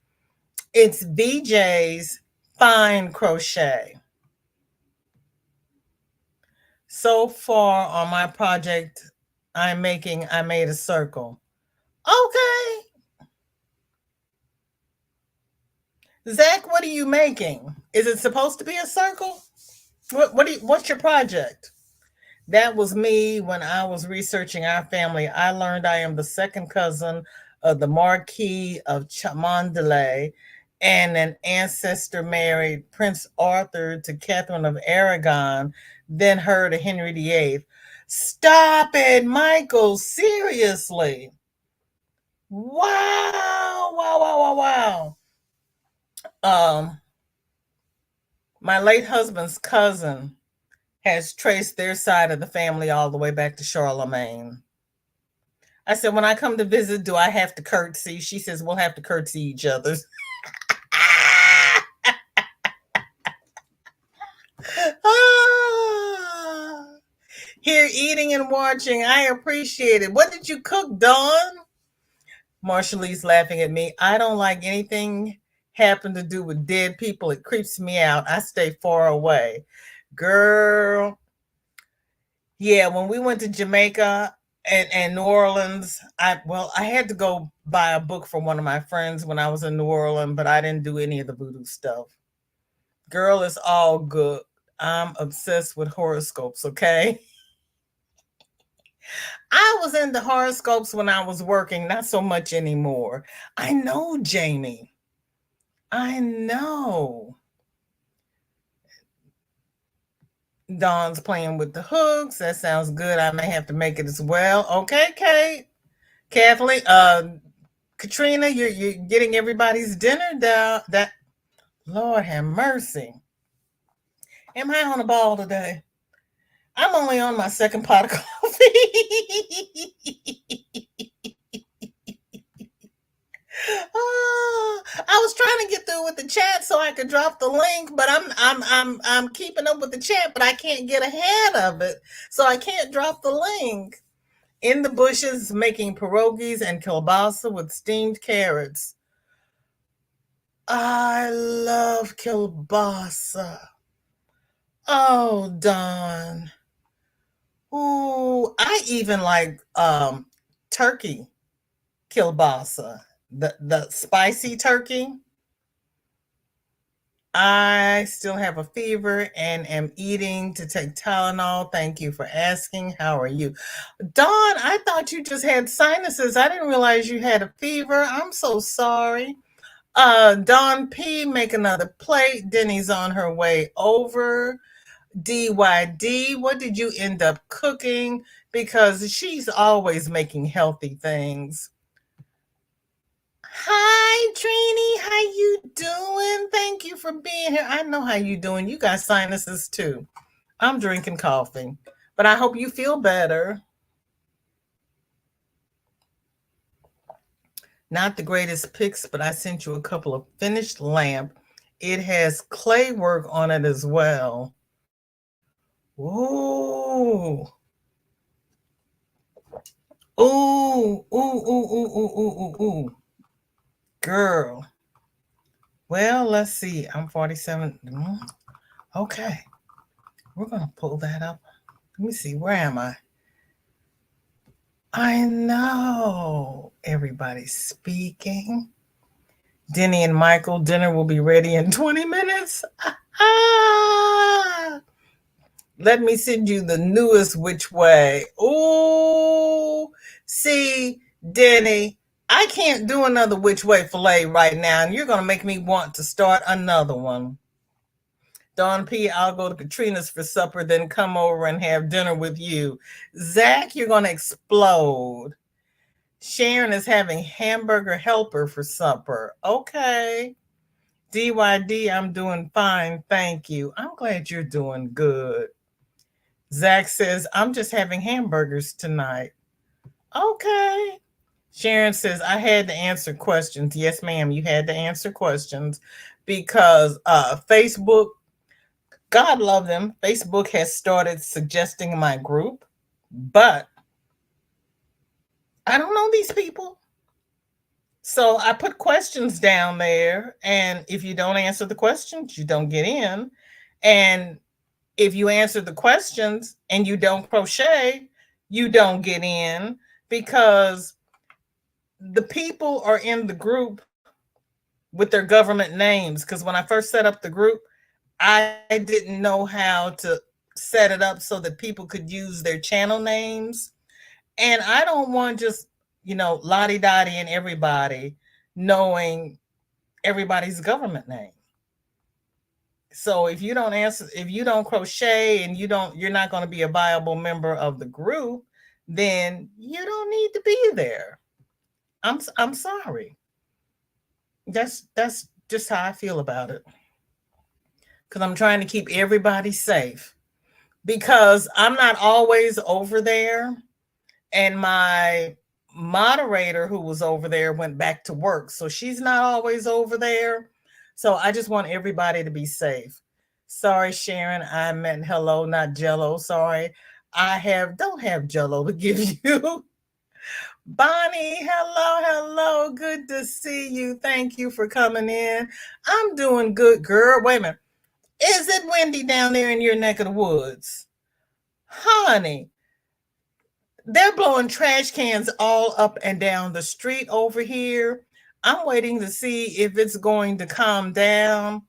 It's VJ's Fine Crochet. So far on my project I made a circle. Okay. Zach, what are you making? Is it supposed to be a circle? What's your project? That was me when I was researching our family. I learned I am the second cousin of the Marquis of Cholmondeley, and an ancestor married Prince Arthur to Catherine of Aragon, then her to Henry VIII. Stop it, Michael. Seriously. Wow. My late husband's cousin has traced their side of the family all the way back to Charlemagne. I said, when I come to visit, do I have to curtsy? She says, we'll have to curtsy each other. Here, eating and watching. I appreciate it. What did you cook, Dawn? Marshallese laughing at me. I don't like anything having to do with dead people. It creeps me out. I stay far away. Girl. Yeah, when we went to Jamaica and New Orleans. I had to go buy a book for one of my friends when I was in New Orleans, but I didn't do any of the voodoo stuff. Girl, it's all good. I'm obsessed with horoscopes, okay? I was into horoscopes when I was working, not so much anymore. I know, Jamie. I know. Dawn's playing with the hooks. That sounds good. I may have to make it as well. Okay, Kate. Kathleen, Katrina, you're getting everybody's dinner down. That Lord have mercy. Am I on the ball today? I'm only on my second pot of coffee. I was trying to get through with the chat so I could drop the link, but I'm keeping up with the chat, but I can't get ahead of it, so I can't drop the link. In the bushes, making pierogies and kielbasa with steamed carrots. I love kielbasa. Oh, Dawn. Ooh, I even like turkey kielbasa, the spicy turkey. I still have a fever and am eating to take Tylenol. Thank you for asking. How are you? Dawn, I thought you just had sinuses. I didn't realize you had a fever. I'm so sorry. Dawn P, make another plate. Denny's on her way over. DYD, what did you end up cooking? Because she's always making healthy things. Hi, Trini. How you doing? Thank you for being here. I know how you doing. You got sinuses too. I'm drinking coffee, but I hope you feel better. Not the greatest pics, but I sent you a couple of finished lamp. It has clay work on it as well. Ooh. Ooh, ooh, ooh, ooh, ooh, ooh, ooh. Girl. Well, let's see. I'm 47. Okay. We're going to pull that up. Let me see. Where am I? I know. Everybody's speaking. Denny and Michael, dinner will be ready in 20 minutes. Let me send you the newest which way. Ooh. See, Denny, I can't do another which way filet right now, and you're going to make me want to start another one. Dawn P, I'll go to Katrina's for supper, then come over and have dinner with you. Zach, you're going to explode. Sharon is having hamburger helper for supper. Okay. DYD, I'm doing fine. Thank you. I'm glad you're doing good. Zach says, I'm just having hamburgers tonight. Okay. Sharon says, I had to answer questions. Yes, ma'am, you had to answer questions because Facebook, God love them, Facebook has started suggesting my group, but I don't know these people. So I put questions down there, and if you don't answer the questions, you don't get in. And if you answer the questions and you don't crochet, you don't get in because the people are in the group with their government names. Because when I first set up the group, I didn't know how to set it up so that people could use their channel names. And I don't want just, Lottie Dottie and everybody knowing everybody's government name. So if you don't answer, if you don't crochet and you're not going to be a viable member of the group, then you don't need to be there. I'm sorry. That's just how I feel about it. Because I'm trying to keep everybody safe. Because I'm not always over there. And my moderator who was over there went back to work. So she's not always over there. So I just want everybody to be safe. Sorry, Sharon, I meant hello, not Jello. Sorry. Don't have Jello to give you. Bonnie, hello. Good to see you. Thank you for coming in. I'm doing good, girl. Wait a minute. Is it windy down there in your neck of the woods? Honey, They're blowing trash cans all up and down the street over here. I'm waiting to see if it's going to calm down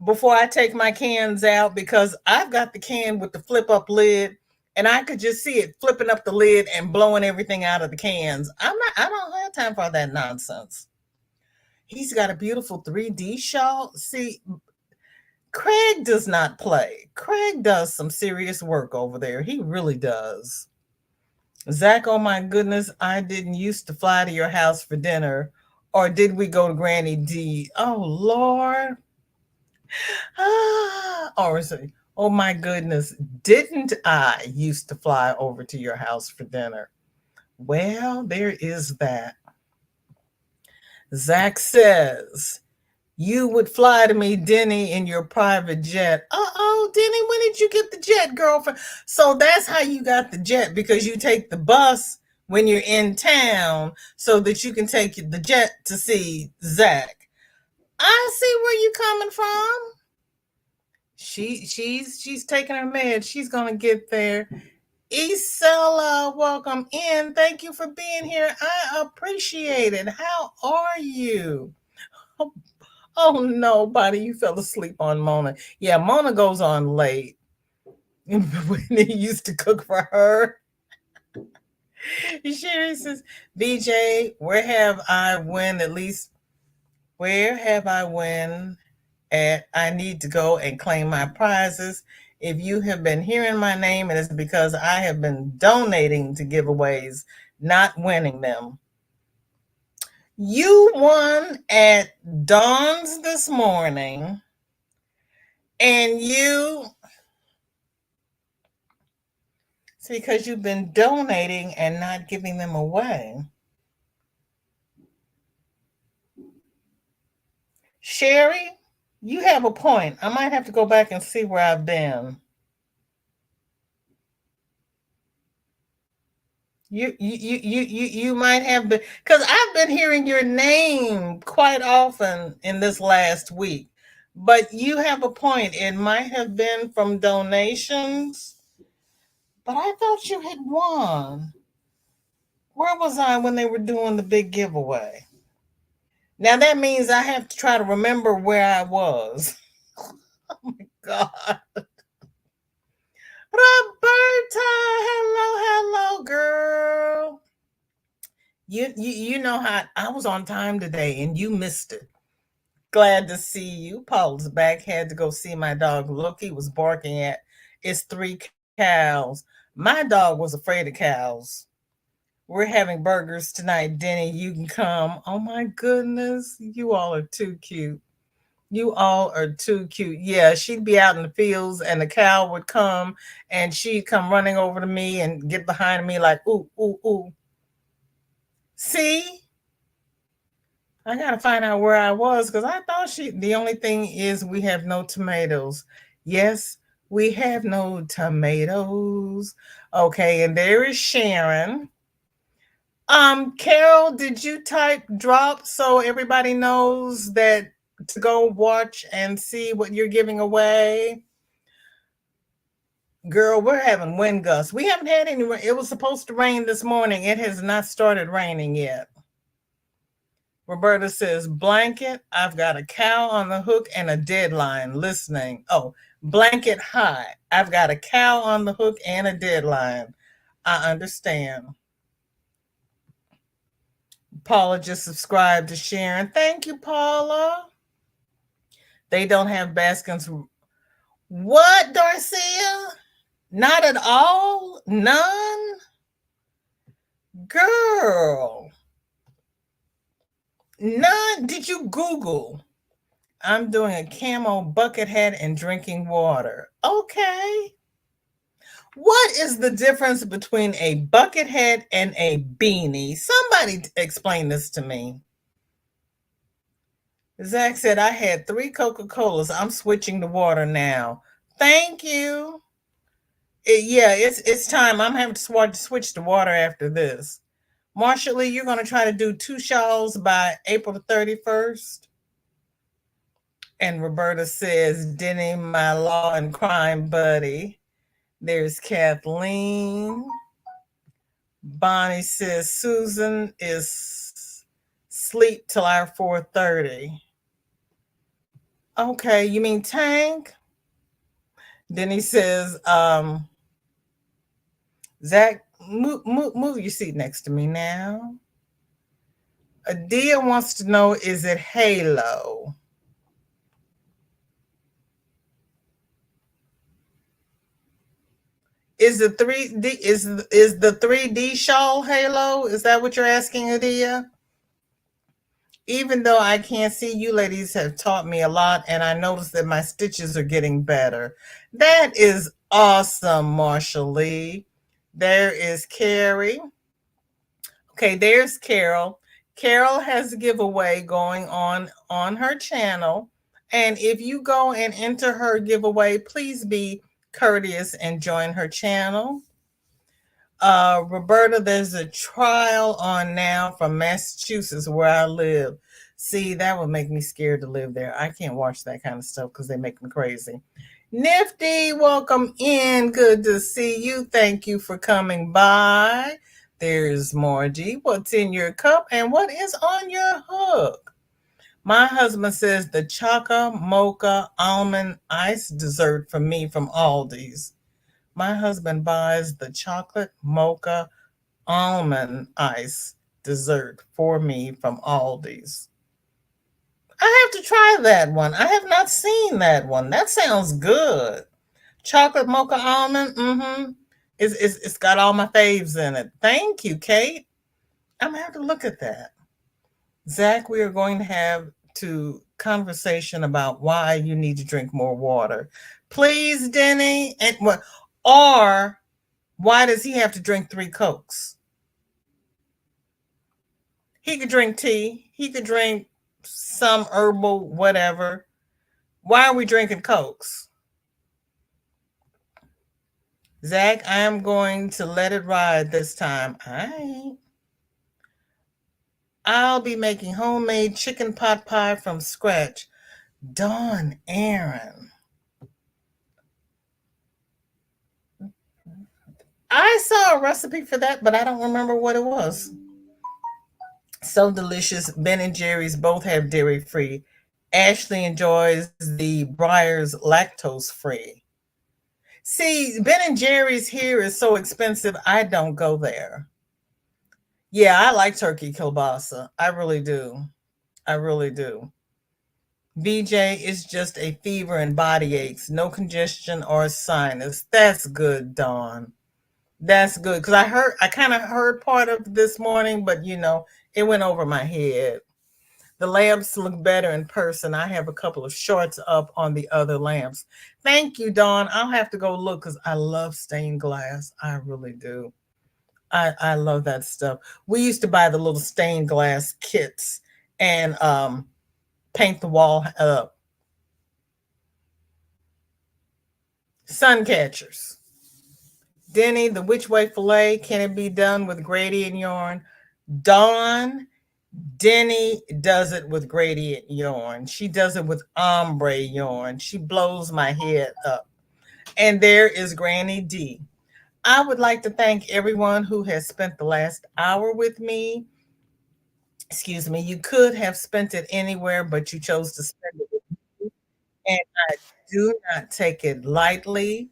before I take my cans out, because I've got the can with the flip up lid and I could just see it flipping up the lid and blowing everything out of the cans. I don't have time for that nonsense. He's got a beautiful 3D shawl. See, Craig does not play. Craig does some serious work over there. He really does. Zach, oh my goodness, I didn't used to fly to your house for dinner. Or did we go to Granny D? Oh, Lord. Or say, oh my goodness, didn't I used to fly over to your house for dinner? Well, there is that. Zach says, you would fly to me, Denny, in your private jet. Uh-oh, Denny, when did you get the jet, girlfriend? So that's how you got the jet, because you take the bus when you're in town so that you can take the jet to see Zach. I see where you're coming from. She's taking her meds. She's gonna get there. Isela, welcome in. Thank you for being here. I appreciate it. How are you? Oh no, buddy, you fell asleep on Mona. Yeah, Mona goes on late. When he used to cook for her. Sherry says, BJ, where have I win at? I need to go and claim my prizes. If you have been hearing my name, it is because I have been donating to giveaways, not winning them. You won at Dawn's this morning, and it's because you've been donating and not giving them away. Sherry, you have a point. I might have to go back and see where I've been. You might have been, because I've been hearing your name quite often in this last week. But you have a point. It might have been from donations, but I thought you had won. Where was I when they were doing the big giveaway? Now that means I have to try to remember where I was. Oh my God. Roberta, hello, girl. You know how I was on time today and you missed it. Glad to see you. Paula's back. Had to go see my dog. Look, he was barking at it's 3 cows. My dog was afraid of cows. We're having burgers tonight, Denny. You can come. Oh my goodness. You all are too cute. You all are too cute. Yeah, she'd be out in the fields and the cow would come and she'd come running over to me and get behind me like, ooh, ooh, ooh. See? I got to find out where I was because I thought the only thing is we have no tomatoes. Yes, we have no tomatoes. Okay, and there is Sharon. Carol, did you type drop so everybody knows that to go watch and see what you're giving away? Girl, we're having wind gusts. We haven't had any rain. It was supposed to rain this morning. It has not started raining yet. Roberta says, blanket, I've got a cow on the hook and a deadline listening. Oh, blanket high. I've got a cow on the hook and a deadline. I understand. Paula just subscribed to Sharon. Thank you, Paula. They don't have Baskins. What, Darcia? Not at all? None? Girl. None? Did you Google? I'm doing a camo bucket hat and drinking water. Okay. What is the difference between a bucket hat and a beanie? Somebody explain this to me. Zach said, I had 3 Coca-Colas. I'm switching to water now. Thank you. It's time. I'm having to switch to water after this. Marsha Lee, you're going to try to do 2 shawls by April the 31st. And Roberta says, Denny, my law and crime buddy. There's Kathleen. Bonnie says Susan is sleep till our 4:30. Okay, you mean Tank? Then he says, Zach, move your seat next to me now. Adia wants to know, is it Halo? Is the 3D is the 3D shawl Halo? Is that what you're asking, Adia? Even though I can't see, you ladies have taught me a lot, and I noticed that my stitches are getting better. That is awesome, Marshall Lee. There is Keri. Okay, there's Carol. Carol has a giveaway going on her channel. And if you go and enter her giveaway, please be courteous and join her channel. Roberta, there's a trial on now from Massachusetts where I live. See, that would make me scared to live there. I can't watch that kind of stuff because they make me crazy. Nifty, welcome in. Good to see you. Thank you for coming by. There's Margie. What's in your cup and what is on your hook? My husband says the chocolate mocha almond ice dessert for me from Aldi's. My husband buys the chocolate mocha almond ice dessert for me from Aldi's. I have to try that one. I have not seen that one. That sounds good. Chocolate mocha almond. Mm-hmm. It's got all my faves in it. Thank you, Kate. I'm gonna have to look at that. Zach, we are going to have to conversation about why you need to drink more water. Please, Denny. And what? Or why does he have to drink 3 Cokes? He could drink tea. He could drink some herbal whatever. Why are we drinking Cokes? Zach, I am going to let it ride this time. I'll be making homemade chicken pot pie from scratch. Dawn Aaron. I saw a recipe for that, but I don't remember what it was. So delicious. Ben and Jerry's both have dairy free. Ashley enjoys the Breyers lactose free. See, Ben and Jerry's here is so expensive, I don't go there. Yeah, I like turkey kielbasa. I really do. I really do. VJ is just a fever and body aches, no congestion or sinus. That's good, Dawn. That's good. Because I kind of heard part of this morning, but it went over my head. The lamps look better in person. I have a couple of shorts up on the other lamps. Thank you, Dawn. I'll have to go look because I love stained glass. I really do. I love that stuff. We used to buy the little stained glass kits and paint the wall up. Sun catchers. Denny, the which way fillet, can it be done with gradient yarn? Dawn, Denny does it with gradient yarn. She does it with ombre yarn. She blows my head up. And there is Granny D. I would like to thank everyone who has spent the last hour with me. Excuse me. You could have spent it anywhere, but you chose to spend it with me. And I do not take it lightly.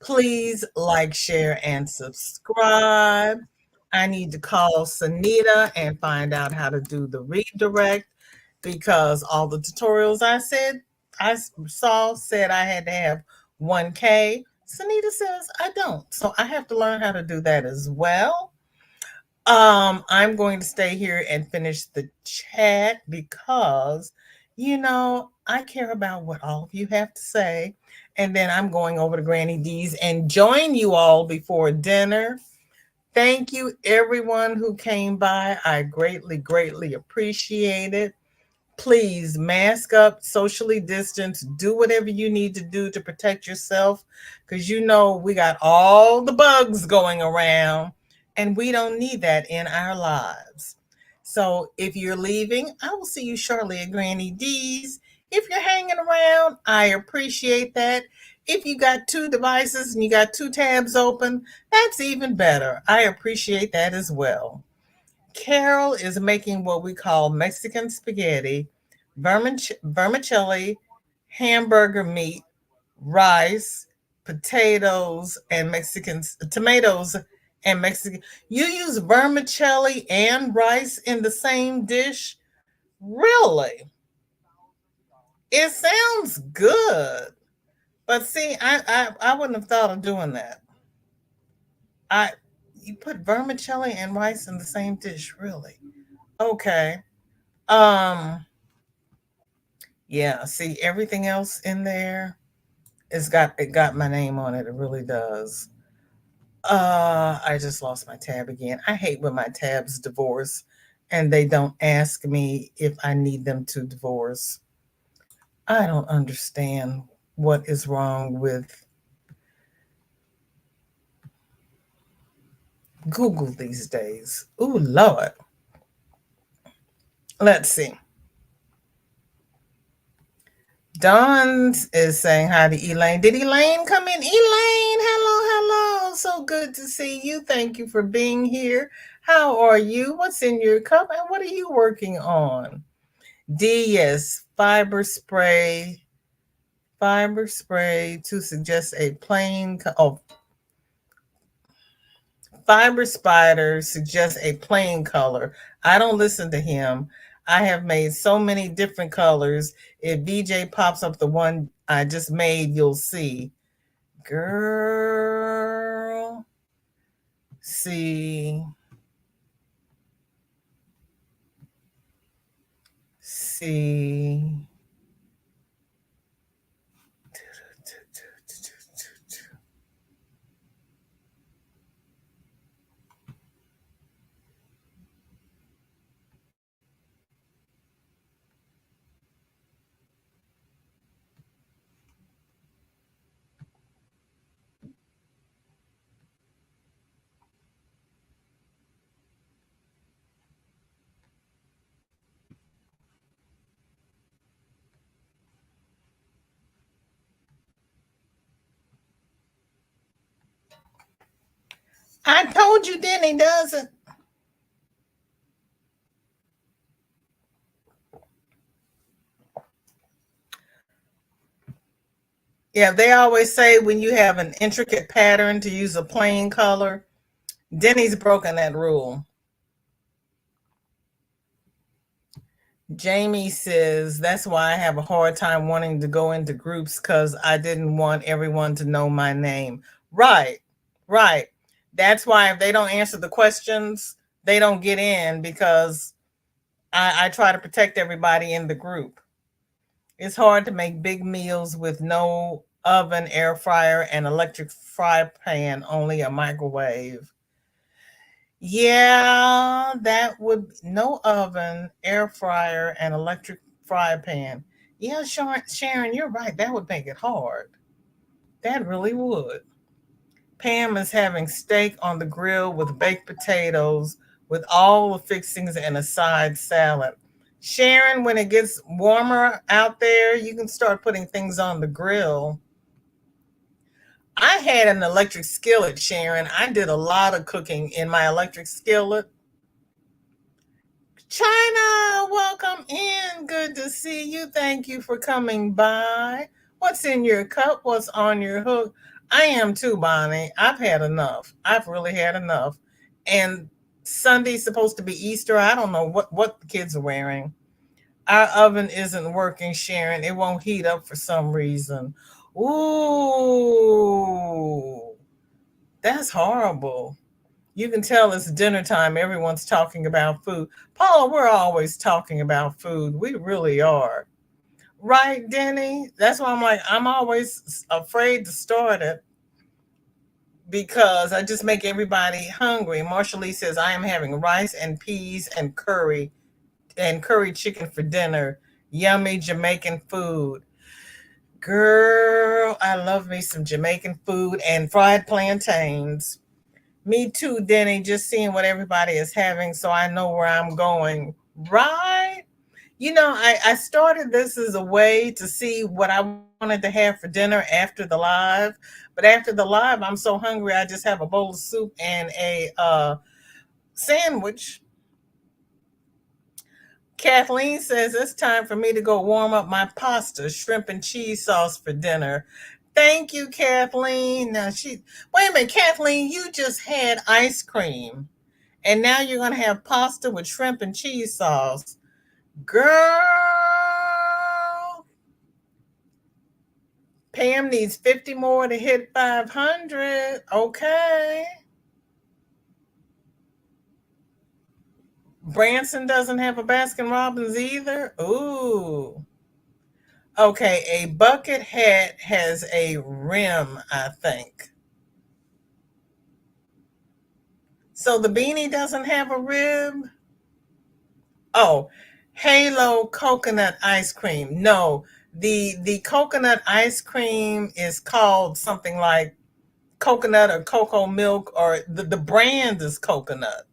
Please like, share, and subscribe. I need to call Sanita and find out how to do the redirect because all the tutorials I saw said I had to have 1K. Sanita says I don't. So I have to learn how to do that as well. I'm going to stay here and finish the chat because, I care about what all of you have to say. And then I'm going over to Granny D's and join you all before dinner. Thank you, everyone who came by. I greatly, greatly appreciate it. Please mask up, socially distance, do whatever you need to do to protect yourself because we got all the bugs going around and we don't need that in our lives. So if you're leaving, I will see you shortly at Granny D's. If you're hanging around, I appreciate that. If you got 2 devices and you got 2 tabs open, that's even better. I appreciate that as well. Carol is making what we call Mexican spaghetti, vermicelli, hamburger meat, rice, potatoes, and tomatoes and Mexican. You use vermicelli and rice in the same dish? Really? It sounds good. But see, I wouldn't have thought of doing that. You put vermicelli and rice in the same dish, really? Okay. Um yeah, see everything else in there, it got my name on it. It really does. I just lost my tab again. I hate when my tabs divorce and they don't ask me if I need them to divorce. I don't understand what is wrong with Google these days. Ooh, Lord. Let's see. Dawn is saying hi to Elaine. Did Elaine come in? Elaine, hello. So good to see you. Thank you for being here. How are you? What's in your cup and what are you working on? D, yes, fiber spray to suggest a plain, Fiber Spider suggests a plain color. I don't listen to him. I have made so many different colors. If VJ pops up the one I just made, you'll see. Girl. See. I told you, then he doesn't. Yeah, they always say when you have an intricate pattern to use a plain color. Denny's broken that rule. Jamie says, that's why I have a hard time wanting to go into groups because I didn't want everyone to know my name. Right. That's why if they don't answer the questions, they don't get in because I try to protect everybody in the group. It's hard to make big meals with no oven, air fryer, and electric fry pan, only a microwave. Yeah, that would no oven, air fryer, and electric fry pan. Yeah, Sharon, you're right. That would make it hard. That really would. Pam is having steak on the grill with baked potatoes with all the fixings and a side salad. Sharon, when it gets warmer out there, you can start putting things on the grill. I had an electric skillet, Sharon. I did a lot of cooking in my electric skillet. China, welcome in. Good to see you. Thank you for coming by. What's in your cup? What's on your hook? I am too, Bonnie. I've had enough. I've really had enough. And Sunday's supposed to be Easter. I don't know what the kids are wearing. Our oven isn't working, Sharon. It won't heat up for some reason. Ooh, that's horrible. You can tell it's dinner time. Everyone's talking about food. Paula, we're always talking about food. We really are. Right, Denny? That's why I'm like, I'm always afraid to start it because I just make everybody hungry. Marsha Lee says, I am having rice and peas and curry chicken for dinner. Yummy Jamaican food. Girl, I love me some Jamaican food and fried plantains. Me too, Denny, just seeing what everybody is having so I know where I'm going. Right? I started this as a way to see what I wanted to have for dinner after the live. But after the live, I'm so hungry, I just have a bowl of soup and a sandwich. Kathleen says it's time for me to go warm up my pasta, shrimp and cheese sauce for dinner. Thank you, Kathleen. Wait a minute, Kathleen, you just had ice cream and now you're going to have pasta with shrimp and cheese sauce. Girl, Pam needs 50 more to hit 500. Okay. Branson doesn't have a Baskin Robbins either. Ooh. Okay, a bucket hat has a rim, I think. So the beanie doesn't have a rib? Oh, Halo coconut ice cream. No, the coconut ice cream is called something like coconut or cocoa milk, or the brand is coconut.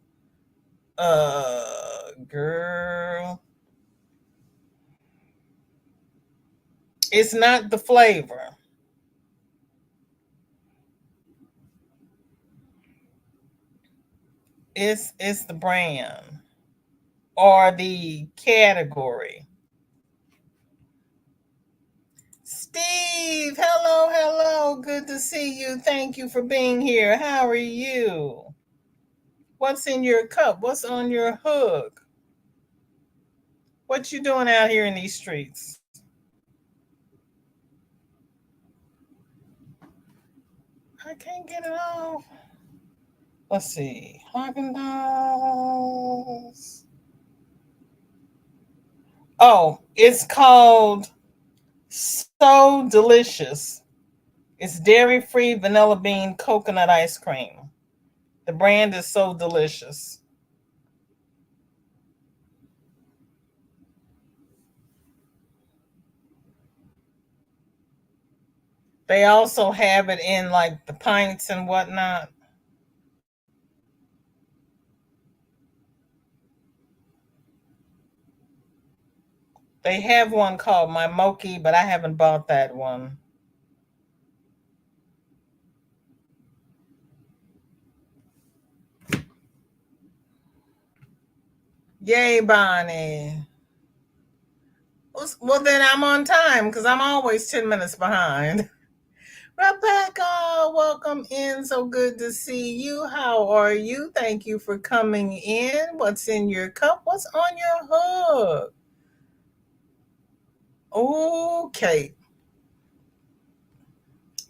Girl. It's not the flavor. It's the brand or the category. Steve, hello, hello. Good to see you. Thank you for being here. How are you? What's in your cup? What's on your hook? What you doing out here in these streets? I can't get it off. Let's see. Haagen-Dazs. Oh, it's called So Delicious. It's dairy-free vanilla bean coconut ice cream. The brand is So Delicious. They also have it in like the pints and whatnot. They have one called My Mochi, but I haven't bought that one. Yay, Bonnie. Well, then I'm on time because I'm always 10 minutes behind. Rebecca, welcome in. So good to see you. How are you? Thank you for coming in. What's in your cup? What's on your hook? Okay.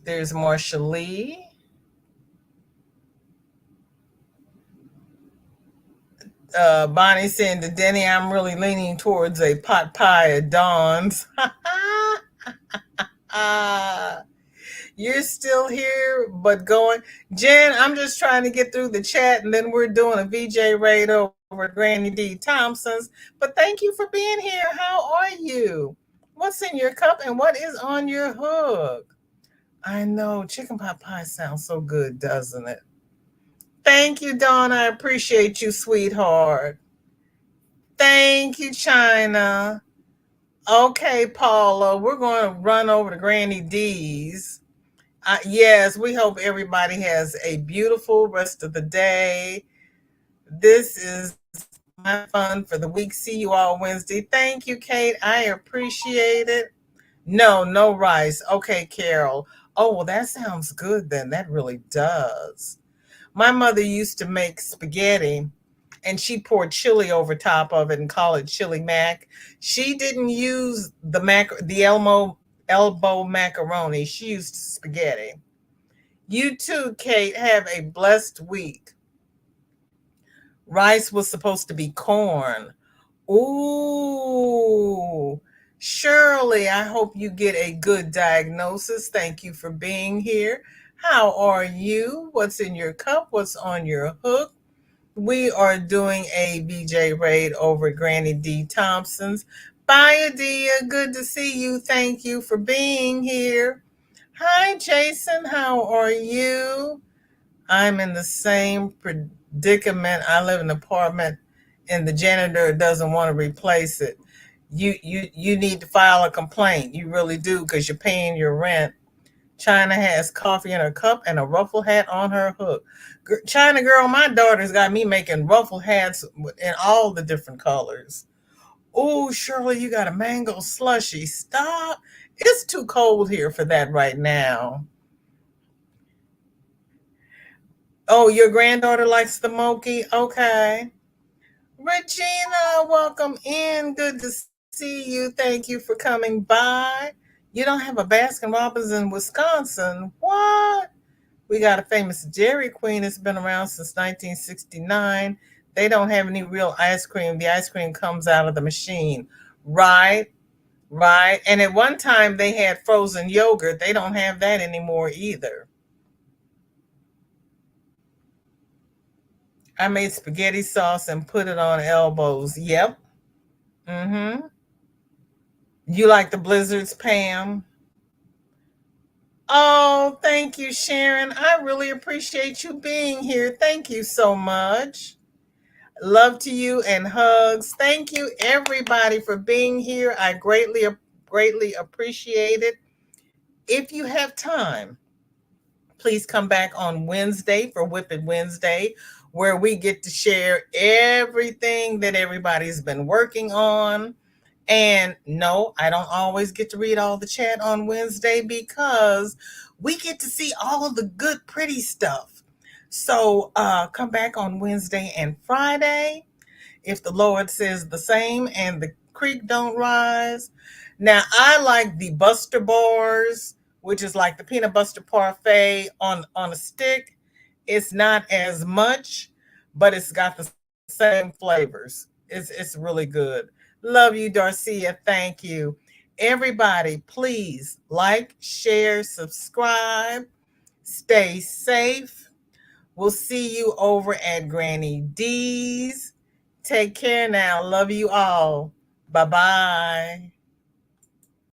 There's more Shirley. Bonnie saying to Denny, I'm really leaning towards a pot pie at Dawn's. You're still here, but going. Jen, I'm just trying to get through the chat, and then we're doing a VJ raid over at Granny D. Thompson's. But thank you for being here. How are you? What's in your cup, and what is on your hook? I know, chicken pot pie sounds so good, doesn't it? Thank you, Dawn. I appreciate you, sweetheart. Thank you, China. Okay, Paula, we're going to run over to Granny D's. Yes, we hope everybody has a beautiful rest of the day. This is my fun for the week. See you all Wednesday. Thank you, Kate. I appreciate it. No rice. Okay, Carol. Oh, well, that sounds good then. That really does. My mother used to make spaghetti and she poured chili over top of it and called it chili mac. She didn't use the elbow macaroni. She used spaghetti. You too, Kate. Have a blessed week. Rice was supposed to be corn. Ooh. Shirley, I hope you get a good diagnosis. Thank you for being here. How are you? What's in your cup? What's on your hook? We are doing a BJ raid over Granny D. Thompson's. Bye, Adia. Good to see you. Thank you for being here. Hi, Jason. How are you? I'm in the same predicament. I live in an apartment and the janitor doesn't want to replace it. you need to file a complaint. You really do, because you're paying your rent. China has coffee in her cup and a ruffle hat on her hook. China girl, my daughter's got me making ruffle hats in all the different colors. Oh, Shirley, you got a mango slushy. Stop. It's too cold here for that right now. Oh, your granddaughter likes the mochi? Okay. Regina, welcome in. Good to see you. Thank you for coming by. You don't have a Baskin Robbins in Wisconsin. What? We got a famous Dairy Queen that's been around since 1969. They don't have any real ice cream. The ice cream comes out of the machine. Right, right. And at one time they had frozen yogurt. They don't have that anymore either. I made spaghetti sauce and put it on elbows. Yep. Mm-hmm. You like the blizzards, Pam? Oh, thank you, Sharon. I really appreciate you being here. Thank you so much. Love to you and hugs. Thank you, everybody, for being here. I greatly appreciate it. If you have time, please come back on Wednesday for Whip It Wednesday, where we get to share everything that everybody's been working on. And no, I don't always get to read all the chat on Wednesday because we get to see all of the good, pretty stuff. So come back on Wednesday and Friday, if the Lord says the same and the creek don't rise. Now, I like the Buster Bars, which is like the peanut butter parfait on a stick. It's not as much, but it's got the same flavors. It's really good. Love you, Darcia. Thank you. Everybody, please like, share, subscribe. Stay safe. We'll see you over at Granny D's. Take care now. Love you all. Bye-bye.